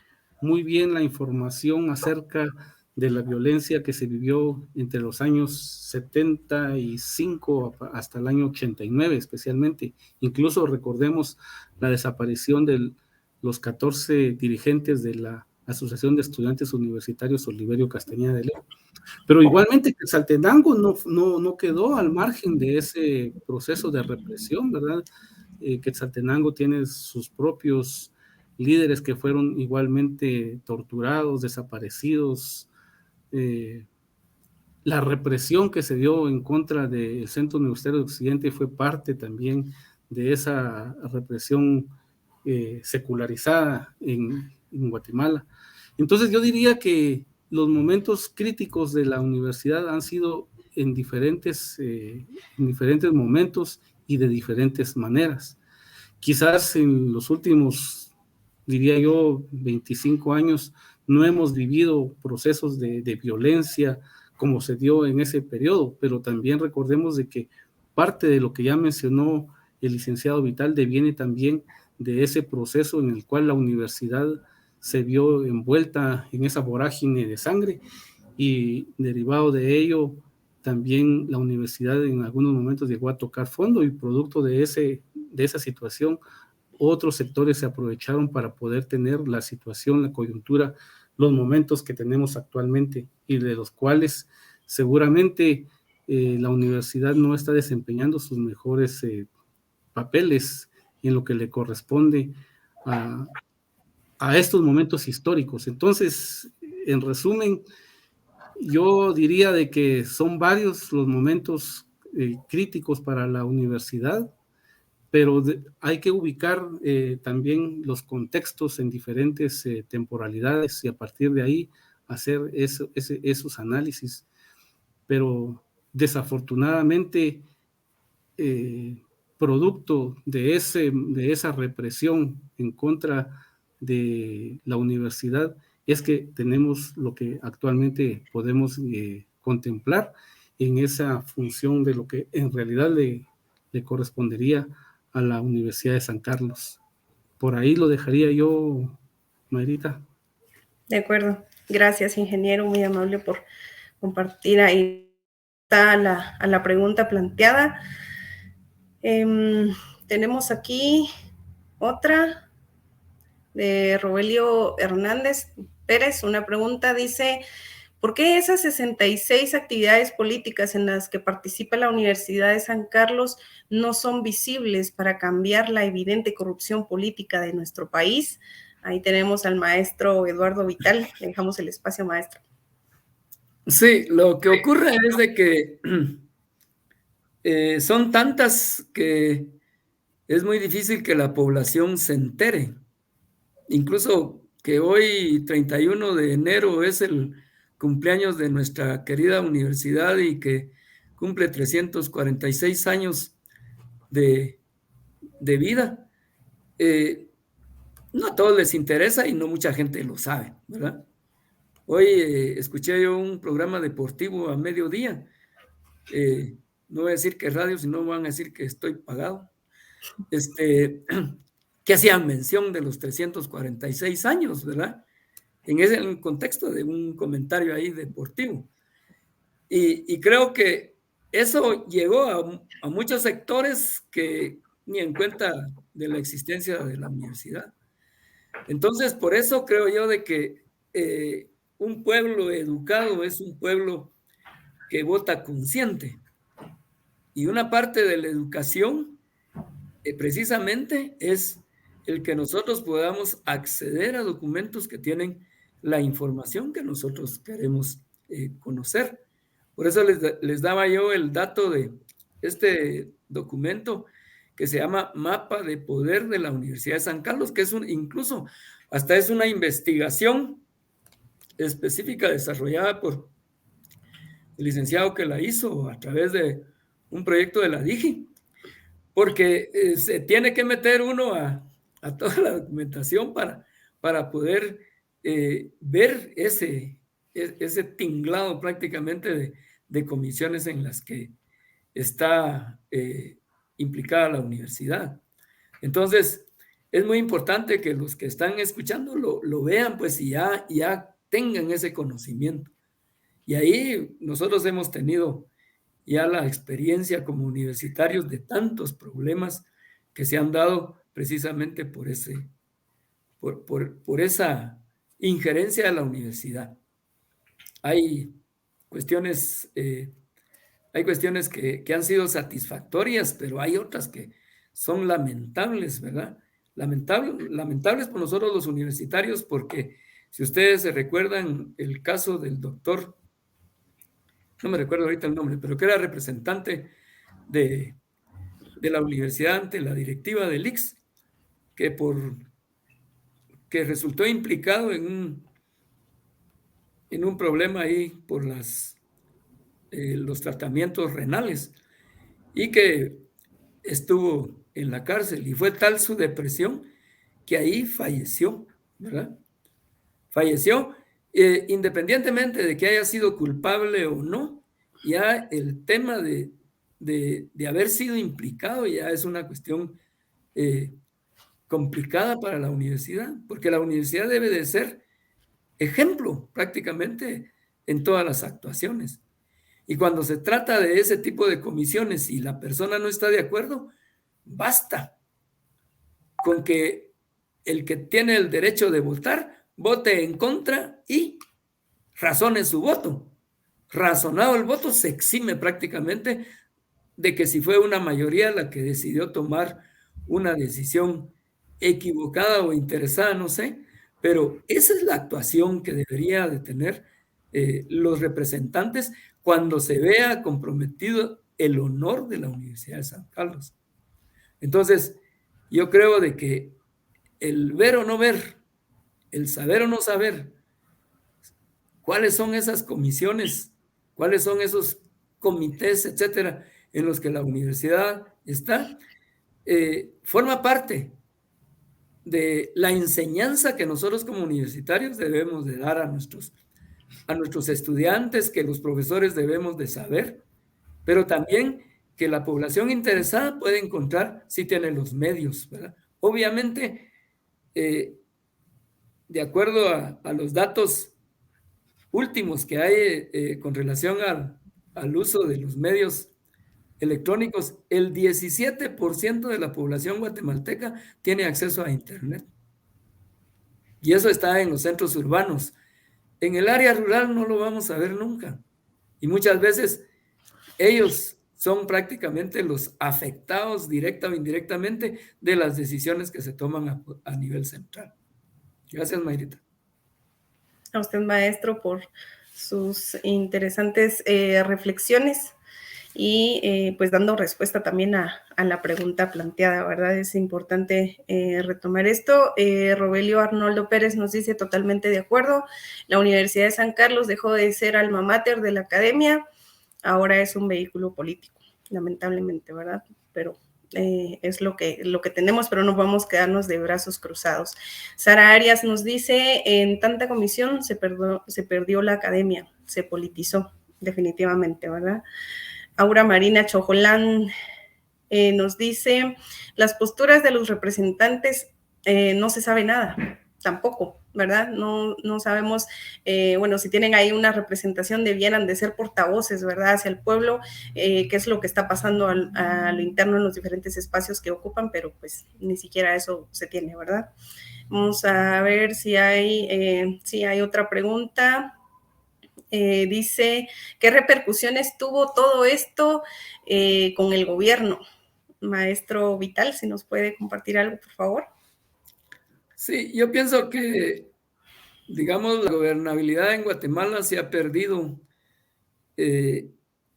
muy bien la información acerca de la violencia que se vivió entre los años 75 hasta el año 89 especialmente. Incluso recordemos la desaparición de los 14 dirigentes de la Asociación de Estudiantes Universitarios Oliverio Castañeda de León. Pero igualmente Quetzaltenango no quedó al margen de ese proceso de represión, ¿verdad? Quetzaltenango tiene sus propios líderes que fueron igualmente torturados, desaparecidos. La represión que se dio en contra del Centro Universitario de Occidente fue parte también de esa represión secularizada en Guatemala. Entonces yo diría que los momentos críticos de la universidad han sido en diferentes momentos y de diferentes maneras. Quizás en los últimos, diría yo, 25 años, no hemos vivido procesos de violencia como se dio en ese periodo, pero también recordemos de que parte de lo que ya mencionó el licenciado Vital deviene también de ese proceso en el cual la universidad se vio envuelta en esa vorágine de sangre y derivado de ello también la universidad en algunos momentos llegó a tocar fondo y producto de esa situación otros sectores se aprovecharon para poder tener la situación, la coyuntura, los momentos que tenemos actualmente y de los cuales seguramente la universidad no está desempeñando sus mejores papeles y en lo que le corresponde a estos momentos históricos. Entonces, en resumen, yo diría de que son varios los momentos críticos para la universidad, pero hay que ubicar también los contextos en diferentes temporalidades y a partir de ahí hacer esos análisis. Pero desafortunadamente, producto de esa represión en contra de la universidad, es que tenemos lo que actualmente podemos contemplar en esa función de lo que en realidad le correspondería a la Universidad de San Carlos. Por ahí lo dejaría yo, Mayrita. De acuerdo. Gracias, ingeniero, muy amable por compartir ahí a la pregunta planteada. Tenemos aquí otra de Rogelio Hernández Pérez. Una pregunta dice: ¿por qué esas 66 actividades políticas en las que participa la Universidad de San Carlos no son visibles para cambiar la evidente corrupción política de nuestro país? Ahí tenemos al maestro Eduardo Vital. Le dejamos el espacio, maestro. Sí, lo que ocurre es de que son tantas que es muy difícil que la población se entere. Incluso que hoy, 31 de enero, es el cumpleaños de nuestra querida universidad y que cumple 346 años de vida. No a todos les interesa y no mucha gente lo sabe, ¿verdad? Hoy escuché yo un programa deportivo a mediodía. No voy a decir que radio, sino van a decir que estoy pagado. Que hacían mención de los 346 años, ¿verdad? En ese contexto de un comentario ahí deportivo. Y creo que eso llegó a muchos sectores que ni en cuenta de la existencia de la universidad. Entonces, por eso creo yo de que un pueblo educado es un pueblo que vota consciente. Y una parte de la educación precisamente es el que nosotros podamos acceder a documentos que tienen la información que nosotros queremos conocer. Por eso les daba yo el dato de este documento que se llama Mapa de Poder de la Universidad de San Carlos, que es incluso hasta es una investigación específica desarrollada por el licenciado que la hizo a través de un proyecto de la DIGI, porque se tiene que meter uno a toda la documentación para poder ver ese tinglado prácticamente de comisiones en las que está implicada la universidad. Entonces, es muy importante que los que están escuchando lo vean, pues, y ya tengan ese conocimiento. Y ahí nosotros hemos tenido ya la experiencia como universitarios de tantos problemas que se han dado precisamente por esa injerencia de la universidad. Hay cuestiones que han sido satisfactorias, pero hay otras que son lamentables, ¿verdad? Lamentables por nosotros los universitarios, porque si ustedes se recuerdan el caso del doctor, no me recuerdo ahorita el nombre, pero que era representante de la universidad ante la directiva del ICS, que resultó implicado en un problema ahí por los tratamientos renales y que estuvo en la cárcel y fue tal su depresión que ahí falleció, ¿verdad? Falleció, independientemente de que haya sido culpable o no, ya el tema de haber sido implicado ya es una cuestión complicada para la universidad, porque la universidad debe de ser ejemplo prácticamente en todas las actuaciones. Y cuando se trata de ese tipo de comisiones y la persona no está de acuerdo, basta con que el que tiene el derecho de votar vote en contra y razone su voto. Razonado el voto, se exime prácticamente de que si fue una mayoría la que decidió tomar una decisión equivocada o interesada, no sé, pero esa es la actuación que debería de tener los representantes cuando se vea comprometido el honor de la Universidad de San Carlos. Entonces, yo creo de que el ver o no ver, el saber o no saber, cuáles son esas comisiones, cuáles son esos comités, etcétera, en los que la universidad está, forma parte de la enseñanza que nosotros como universitarios debemos de dar a nuestros estudiantes, que los profesores debemos de saber, pero también que la población interesada puede encontrar si tiene los medios, ¿verdad? Obviamente, de acuerdo a los datos últimos que hay con relación al uso de los medios electrónicos, el 17% de la población guatemalteca tiene acceso a Internet. Y eso está en los centros urbanos. En el área rural no lo vamos a ver nunca. Y muchas veces ellos son prácticamente los afectados directa o indirectamente de las decisiones que se toman a nivel central. Gracias, Mayrita. A usted, maestro, por sus interesantes reflexiones y pues dando respuesta también a la pregunta planteada, ¿verdad? Es importante retomar esto. Rogelio Arnoldo Pérez nos dice totalmente de acuerdo. La Universidad de San Carlos dejó de ser alma mater de la academia, ahora es un vehículo político, lamentablemente, ¿verdad? Pero es lo que tenemos, pero no podemos quedarnos de brazos cruzados. Sara Arias nos dice, en tanta comisión se perdió la academia, se politizó, definitivamente, ¿verdad? Aura Marina Chojolán nos dice, las posturas de los representantes no se sabe nada, tampoco, ¿verdad? No sabemos, bueno, si tienen ahí una representación debieran de ser portavoces, ¿verdad? Hacia el pueblo, qué es lo que está pasando a lo interno en los diferentes espacios que ocupan, pero pues ni siquiera eso se tiene, ¿verdad? Vamos a ver si hay otra pregunta. Dice, ¿qué repercusiones tuvo todo esto con el gobierno? Maestro Vital, si nos puede compartir algo, por favor. Sí, yo pienso que, digamos, la gobernabilidad en Guatemala se ha perdido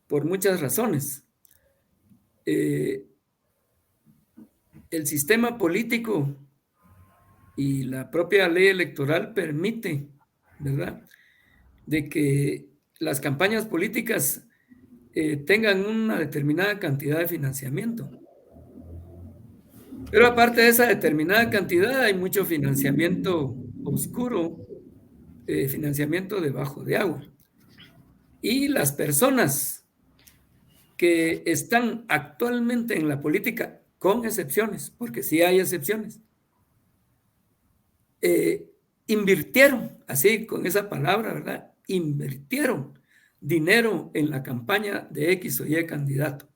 por muchas razones. El sistema político y la propia ley electoral permite, ¿verdad?, de que las campañas políticas tengan una determinada cantidad de financiamiento. Pero aparte de esa determinada cantidad, hay mucho financiamiento oscuro, financiamiento debajo de agua. Y las personas que están actualmente en la política, con excepciones, porque sí hay excepciones, invirtieron, así con esa palabra, ¿verdad? Invirtieron dinero en la campaña de X o Y candidato.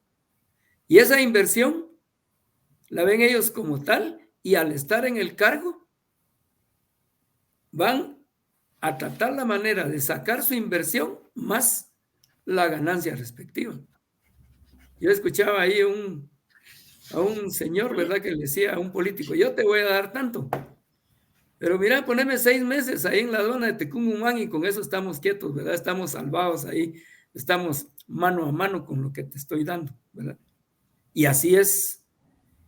Y esa inversión la ven ellos como tal, y al estar en el cargo, van a tratar la manera de sacar su inversión más la ganancia respectiva. Yo escuchaba ahí a un señor, ¿verdad?, que le decía a un político, yo te voy a dar tanto, pero mira, poneme 6 meses ahí en la aduana de Tecumumán y con eso estamos quietos, ¿verdad? Estamos salvados ahí, estamos mano a mano con lo que te estoy dando, ¿verdad? Y así es.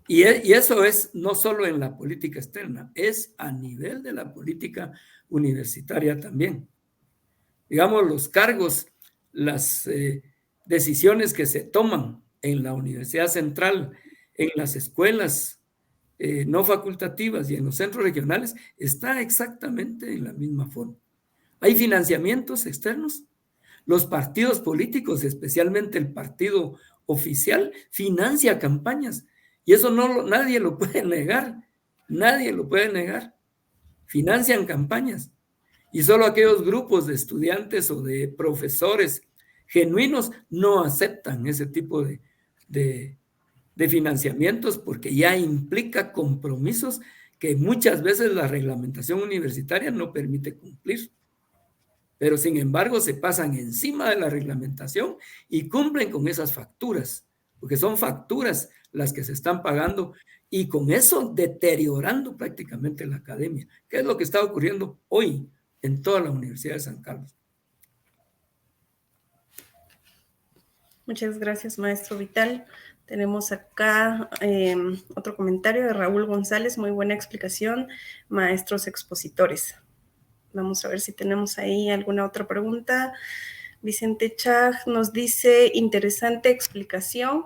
Y eso es no solo en la política externa, es a nivel de la política universitaria también. Digamos, los cargos, las decisiones que se toman en la Universidad Central, en las escuelas no facultativas y en los centros regionales, está exactamente en la misma forma. Hay financiamientos externos. Los partidos políticos, especialmente el partido oficial, financia campañas. Y eso nadie lo puede negar, nadie lo puede negar. Financian campañas. Y solo aquellos grupos de estudiantes o de profesores genuinos no aceptan ese tipo de financiamientos porque ya implica compromisos que muchas veces la reglamentación universitaria no permite cumplir. Pero sin embargo se pasan encima de la reglamentación y cumplen con esas facturas, porque son facturas las que se están pagando y con eso deteriorando prácticamente la academia, que es lo que está ocurriendo hoy en toda la Universidad de San Carlos. Muchas gracias, maestro Vital. Tenemos acá otro comentario de Raúl González. Muy buena explicación, maestros expositores. Vamos a ver si tenemos ahí alguna otra pregunta. Vicente Chag nos dice, interesante explicación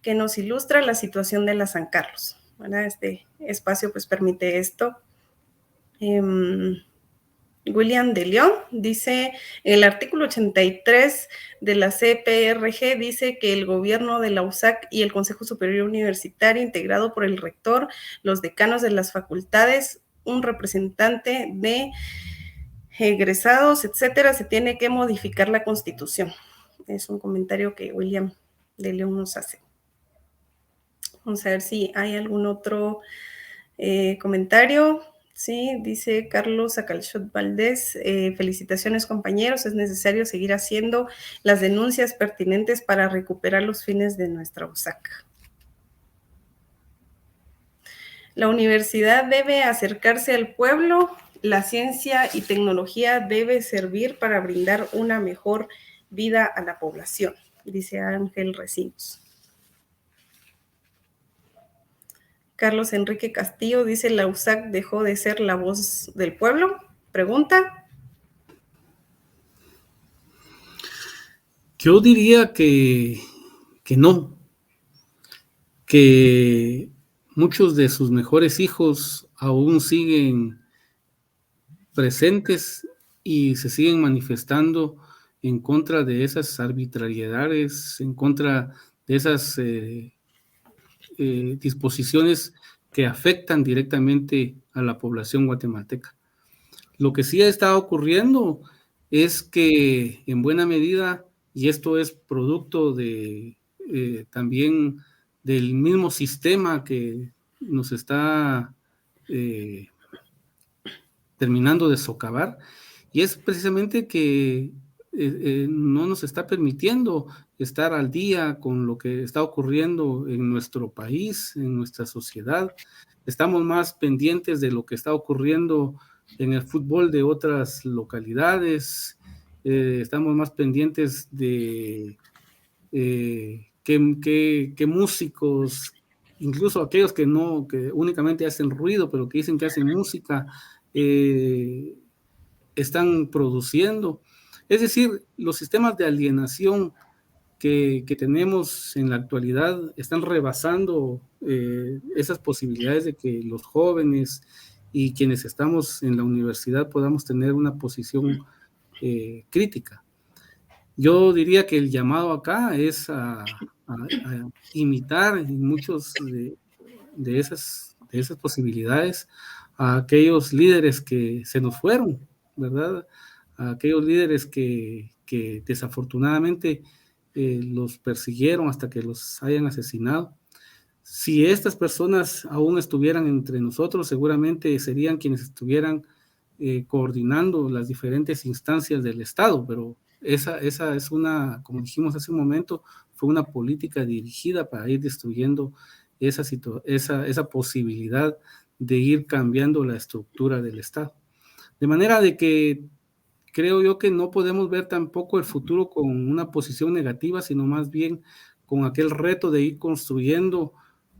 que nos ilustra la situación de la San Carlos. ¿Verdad? Este espacio pues permite esto. William de León dice, el artículo 83 de la CPRG dice que el gobierno de la USAC y el Consejo Superior Universitario, integrado por el rector, los decanos de las facultades, un representante de egresados, etcétera, se tiene que modificar la Constitución. Es un comentario que William de León nos hace. Vamos a ver si hay algún otro comentario. Sí, dice Carlos Acalchot Valdés, felicitaciones compañeros, es necesario seguir haciendo las denuncias pertinentes para recuperar los fines de nuestra USAC. La universidad debe acercarse al pueblo, la ciencia y tecnología debe servir para brindar una mejor vida a la población, dice Ángel Recinos. Carlos Enrique Castillo dice, ¿la USAC dejó de ser la voz del pueblo? Pregunta. Yo diría que no, que muchos de sus mejores hijos aún siguen presentes y se siguen manifestando en contra de esas arbitrariedades, en contra de esas disposiciones que afectan directamente a la población guatemalteca. Lo que sí está ocurriendo es que en buena medida, y esto es producto de también del mismo sistema que nos está terminando de socavar, y es precisamente que no nos está permitiendo estar al día con lo que está ocurriendo en nuestro país, en nuestra sociedad. Estamos más pendientes de lo que está ocurriendo en el fútbol de otras localidades, estamos más pendientes de qué músicos, incluso aquellos que únicamente hacen ruido, pero que dicen que hacen música, están produciendo. Es decir, los sistemas de alienación que tenemos en la actualidad están rebasando esas posibilidades de que los jóvenes y quienes estamos en la universidad podamos tener una posición crítica. Yo diría que el llamado acá es a imitar en muchos de esas posibilidades a aquellos líderes que se nos fueron, ¿verdad? A aquellos líderes que desafortunadamente los persiguieron hasta que los hayan asesinado. Si estas personas aún estuvieran entre nosotros, seguramente serían quienes estuvieran coordinando las diferentes instancias del Estado, pero esa es una, como dijimos hace un momento, fue una política dirigida para ir destruyendo esa posibilidad de ir cambiando la estructura del Estado. De manera de que creo yo que no podemos ver tampoco el futuro con una posición negativa, sino más bien con aquel reto de ir construyendo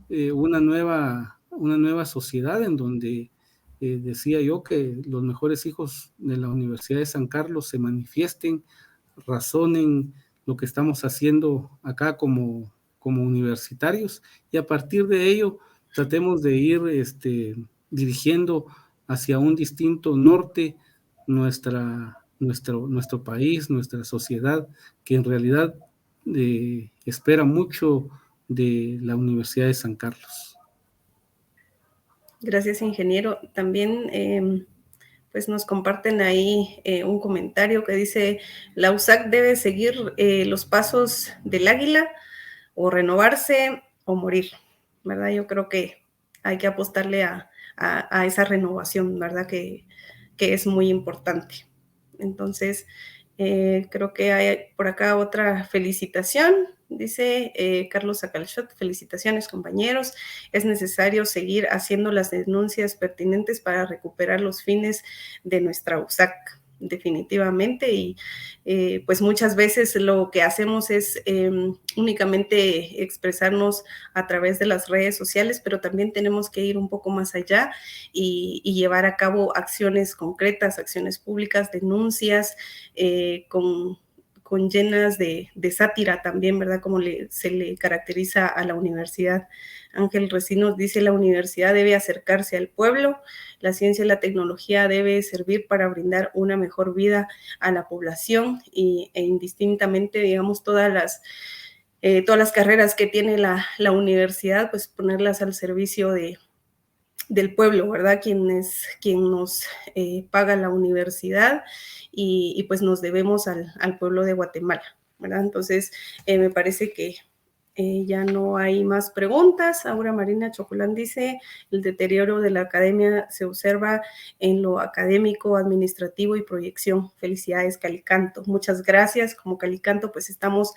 una nueva sociedad en donde decía yo que los mejores hijos de la Universidad de San Carlos se manifiesten, razonen lo que estamos haciendo acá como universitarios, y a partir de ello tratemos de ir dirigiendo hacia un distinto norte nuestro país, nuestra sociedad, que en realidad espera mucho de la Universidad de San Carlos. Gracias, ingeniero. También pues nos comparten ahí un comentario que dice, la USAC debe seguir los pasos del águila, o renovarse o morir, ¿verdad? Yo creo que hay que apostarle a esa renovación, ¿verdad? Que es muy importante. Entonces, Creo que hay por acá otra felicitación. Dice Carlos Acalchot, felicitaciones compañeros, es necesario seguir haciendo las denuncias pertinentes para recuperar los fines de nuestra USAC, definitivamente, y pues muchas veces lo que hacemos es únicamente expresarnos a través de las redes sociales, pero también tenemos que ir un poco más allá y llevar a cabo acciones concretas, acciones públicas, denuncias con llenas de sátira también, ¿verdad? Como se le caracteriza a la universidad. Ángel Recinos dice, la universidad debe acercarse al pueblo, la ciencia y la tecnología debe servir para brindar una mejor vida a la población e indistintamente, digamos, todas las carreras que tiene la universidad, pues ponerlas al servicio del pueblo, ¿verdad? Quien nos paga la universidad y pues nos debemos al pueblo de Guatemala, ¿verdad? Entonces, me parece que ya no hay más preguntas. Aura Marina Chocolán dice, el deterioro de la academia se observa en lo académico, administrativo y proyección. Felicidades, Calicanto. Muchas gracias. Como Calicanto, pues estamos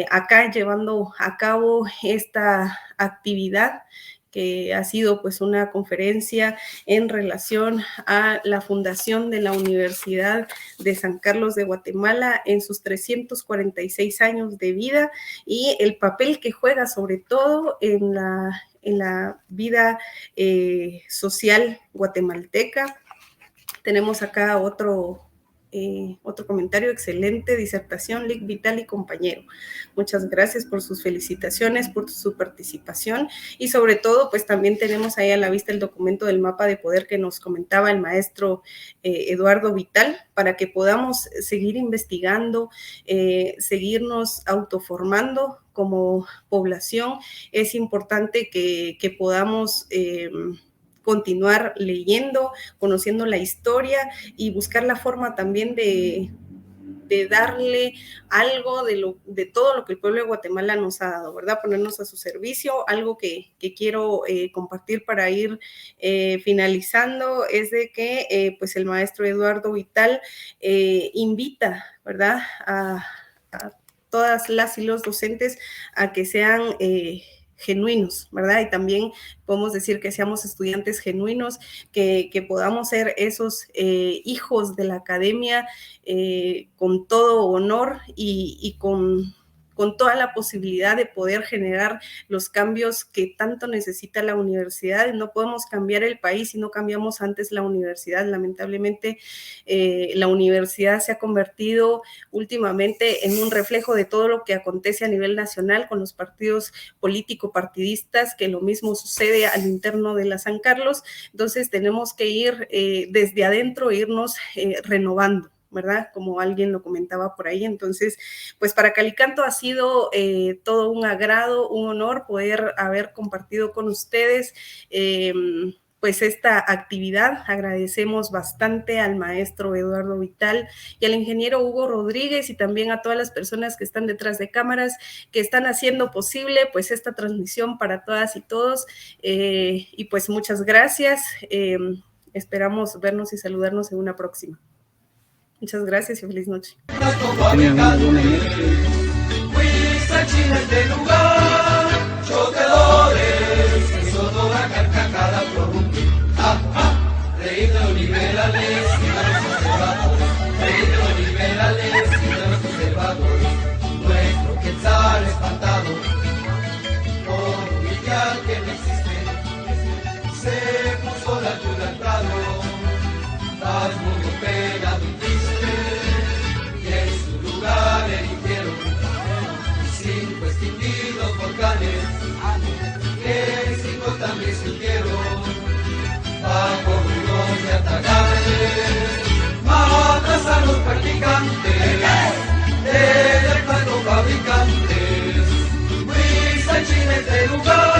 acá llevando a cabo esta actividad que ha sido pues una conferencia en relación a la fundación de la Universidad de San Carlos de Guatemala en sus 346 años de vida y el papel que juega sobre todo en la vida social guatemalteca. Tenemos acá otro comentario, excelente disertación, Lic Vital y compañero. Muchas gracias por sus felicitaciones, por su participación y sobre todo, pues también tenemos ahí a la vista el documento del mapa de poder que nos comentaba el maestro Eduardo Vital, para que podamos seguir investigando, seguirnos autoformando como población. Es importante que podamos continuar leyendo, conociendo la historia y buscar la forma también de darle algo de todo lo que el pueblo de Guatemala nos ha dado, ¿verdad? Ponernos a su servicio. Algo que quiero compartir para ir finalizando es de que pues el maestro Eduardo Vital invita, ¿verdad? A todas las y los docentes a que sean genuinos, ¿verdad? Y también podemos decir que seamos estudiantes genuinos, que podamos ser esos hijos de la academia con todo honor y con toda la posibilidad de poder generar los cambios que tanto necesita la universidad. No podemos cambiar el país si no cambiamos antes la universidad. Lamentablemente, la universidad se ha convertido últimamente en un reflejo de todo lo que acontece a nivel nacional con los partidos político-partidistas, que lo mismo sucede al interno de la San Carlos. Entonces, tenemos que ir desde adentro, irnos renovando, ¿verdad? Como alguien lo comentaba por ahí. Entonces, pues para Calicanto ha sido todo un agrado, un honor poder haber compartido con ustedes pues esta actividad. Agradecemos bastante al maestro Eduardo Vital y al ingeniero Hugo Rodríguez y también a todas las personas que están detrás de cámaras, que están haciendo posible pues esta transmisión para todas y todos. Y pues muchas gracias. Esperamos vernos y saludarnos en una próxima. Muchas gracias y feliz noche. Nuestro quetzal espantado por un ideal que no existe, se puso la ayuda al prado, más mundo pegado y triste, y en su lugar erigieron 5 extinguidos volcanes, que 5 también surgieron bajo ruidos de atacantes. Matas a los practicantes del plano fabricantes, Huiza China este lugar.